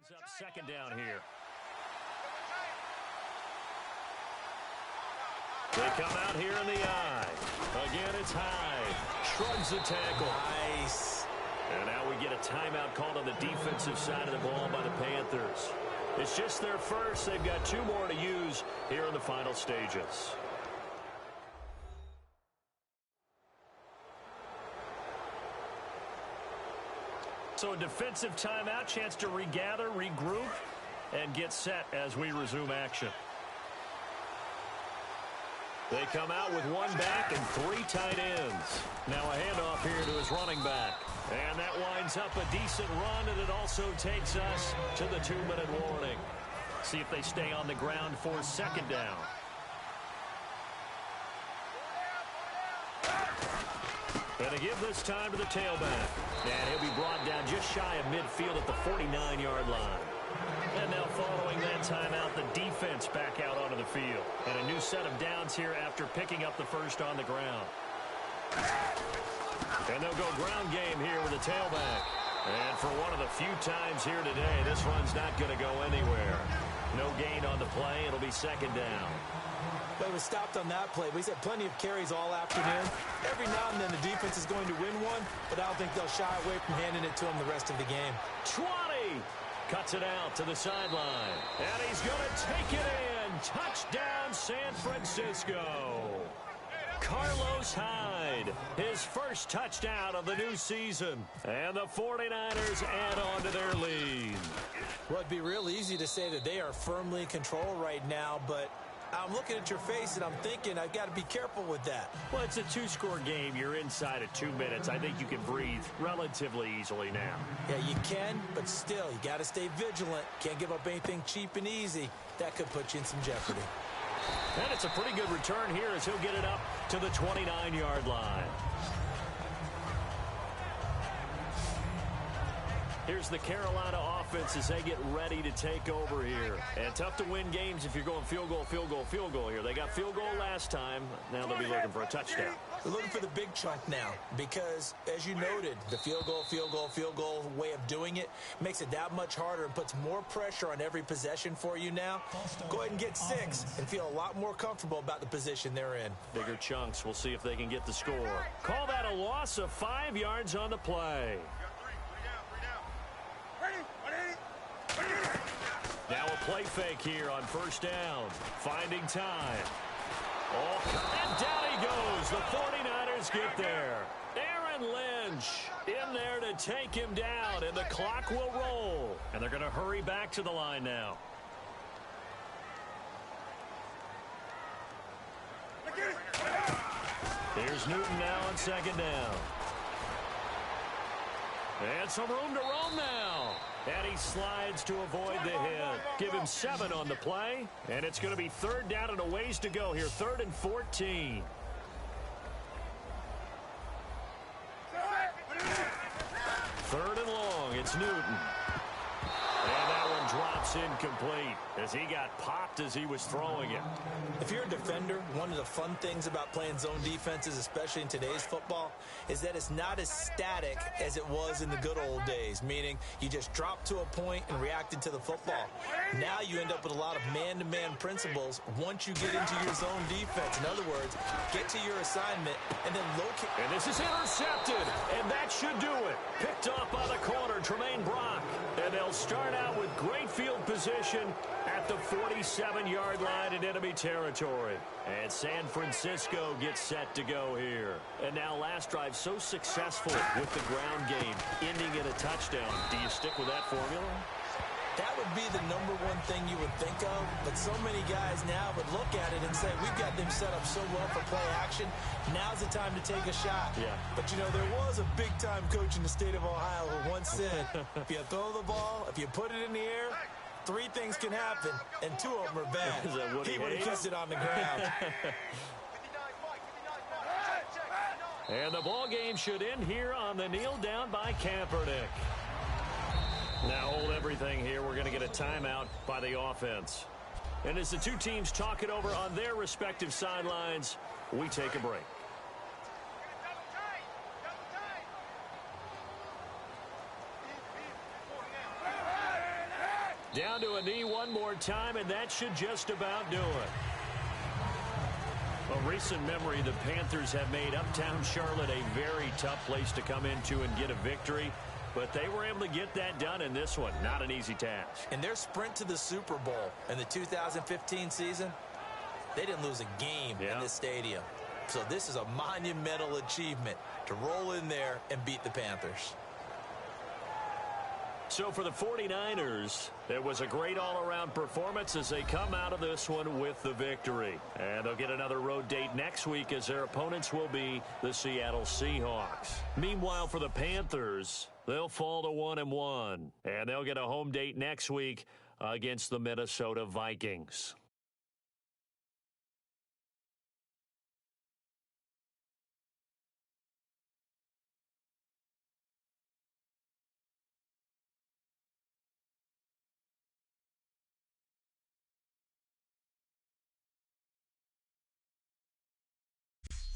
[SPEAKER 1] Up second down here. They come out here in the eye. Again, it's Hyde. Shrugs the tackle.
[SPEAKER 2] Nice.
[SPEAKER 1] And now we get a timeout called on the defensive side of the ball by the Panthers. It's just their first. They've got 2 more to use here in the final stages. So a defensive timeout, chance to regather, regroup, and get set as we resume action. They come out with 1 back and 3 tight ends. Now a handoff here to his running back. And that winds up a decent run, and it also takes us to the 2-minute warning. See if they stay on the ground for second down. And to give this time to the tailback. And he'll be brought down just shy of midfield at the 49-yard line. And now following that timeout, the defense back out onto the field. And a new set of downs here after picking up the first on the ground. And they'll go ground game here with the tailback. And for one of the few times here today, this run's not going to go anywhere. No gain on the play. It'll be second down.
[SPEAKER 2] But it was stopped on that play. But he's had plenty of carries all afternoon. Every now and then the defense is going to win one, but I don't think they'll shy away from handing it to him the rest of the game.
[SPEAKER 1] 20! Cuts it out to the sideline. And he's going to take it in. Touchdown, San Francisco. Carlos Hyde, his first touchdown of the new season. And the 49ers add on to their lead.
[SPEAKER 2] Well, it'd be real easy to say that they are firmly in control right now, but I'm looking at your face and I'm thinking I've got to be careful with that.
[SPEAKER 1] Well, it's a 2-score game. You're inside of 2 minutes. I think you can breathe relatively easily now.
[SPEAKER 2] Yeah, you can, but still, you got to stay vigilant. Can't give up anything cheap and easy. That could put you in some jeopardy.
[SPEAKER 1] And it's a pretty good return here as he'll get it up to the 29-yard line. Here's the Carolina offense as they get ready to take over here. And tough to win games if you're going field goal, field goal, field goal here. They got field goal last time. Now they'll be looking for a touchdown.
[SPEAKER 2] We're looking for the big chunk now because, as you noted, the field goal way of doing it makes it that much harder and puts more pressure on every possession for you now. Go ahead and get 6 and feel a lot more comfortable about the position they're in.
[SPEAKER 1] Bigger chunks. We'll see if they can get the score. Call that a loss of 5 yards on the play. Now a play fake here on first down. Finding time. Oh, and down he goes. The 49ers get there. Aaron Lynch in there to take him down, and the clock will roll. And they're going to hurry back to the line now. Here's Newton now on second down. And some room to roam now. And he slides to avoid the hit. Give him 7 on the play. And it's going to be third down and a ways to go here. 3rd and 14. Third and long. It's Newton. And that one drops incomplete as he got popped as he was throwing it.
[SPEAKER 2] If you're a defender, one of the fun things about playing zone defenses, especially in today's football, is that it's not as static as it was in the good old days, meaning you just drop to a point and reacted to the football. Now you end up with a lot of man-to-man principles once you get into your zone defense. In other words, get to your assignment and then locate.
[SPEAKER 1] And this is intercepted, and that should do it. Picked off by the corner, Tremaine Brock. And they'll start out with great field position at the 47-yard line in enemy territory. And San Francisco gets set to go here. And now last drive so successful with the ground game, ending in a touchdown. Do you stick with that formula?
[SPEAKER 2] That would be the number one thing you would think of, but so many guys now would look at it and say, we've got them set up so well for play action, now's the time to take a shot.
[SPEAKER 1] Yeah.
[SPEAKER 2] But, you know, there was a big-time coach in the state of Ohio who once said, if you throw the ball, if you put it in the air, 3 things can happen, and 2 of them are bad. He would have kissed it on the ground.
[SPEAKER 1] And the ball game should end here on the kneel down by Kaepernick. Now hold everything here. We're going to get a timeout by the offense. And as the two teams talk it over on their respective sidelines, we take a break. Down to a knee one more time, and that should just about do it. A recent memory, the Panthers have made uptown Charlotte a very tough place to come into and get a victory. But they were able to get that done in this one. Not an easy task.
[SPEAKER 2] In their sprint to the Super Bowl in the 2015 season, they didn't lose a game in this stadium. So this is a monumental achievement to roll in there and beat the Panthers.
[SPEAKER 1] So for the 49ers, it was a great all-around performance as they come out of this one with the victory. And they'll get another road date next week as their opponents will be the Seattle Seahawks. Meanwhile, for the Panthers, they'll fall to 1-1. And they'll get a home date next week against the Minnesota Vikings.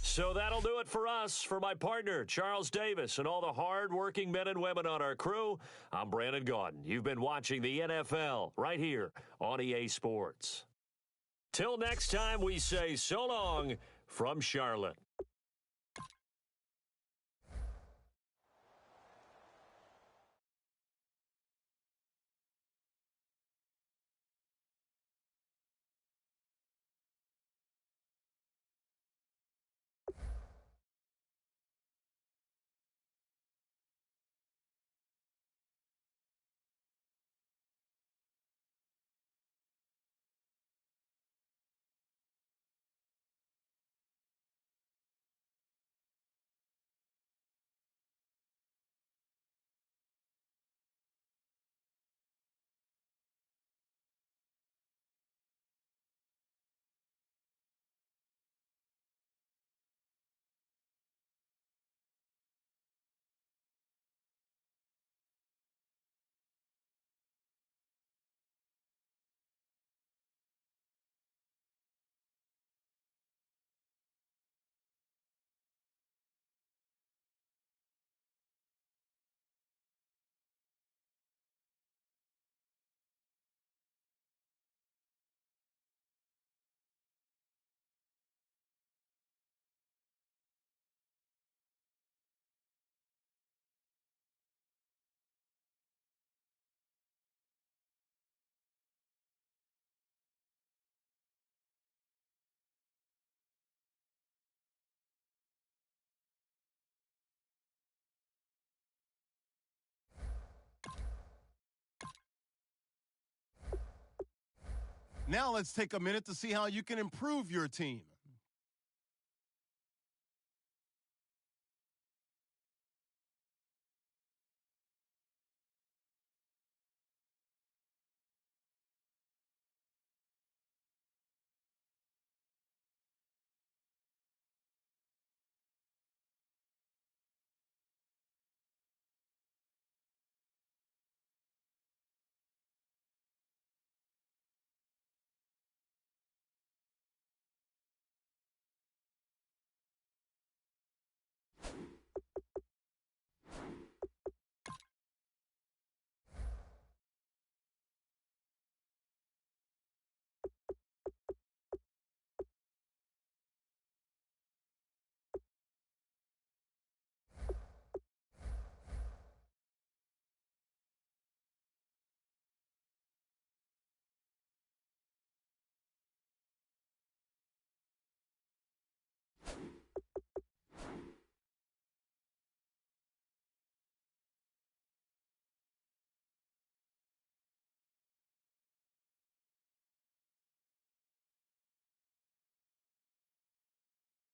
[SPEAKER 1] So that'll do it for us. For my partner, Charles Davis, and all the hard-working men and women on our crew, I'm Brandon Gaudin. You've been watching the NFL right here on EA Sports. Till next time, we say so long from Charlotte.
[SPEAKER 3] Now let's take a minute to see how you can improve your team.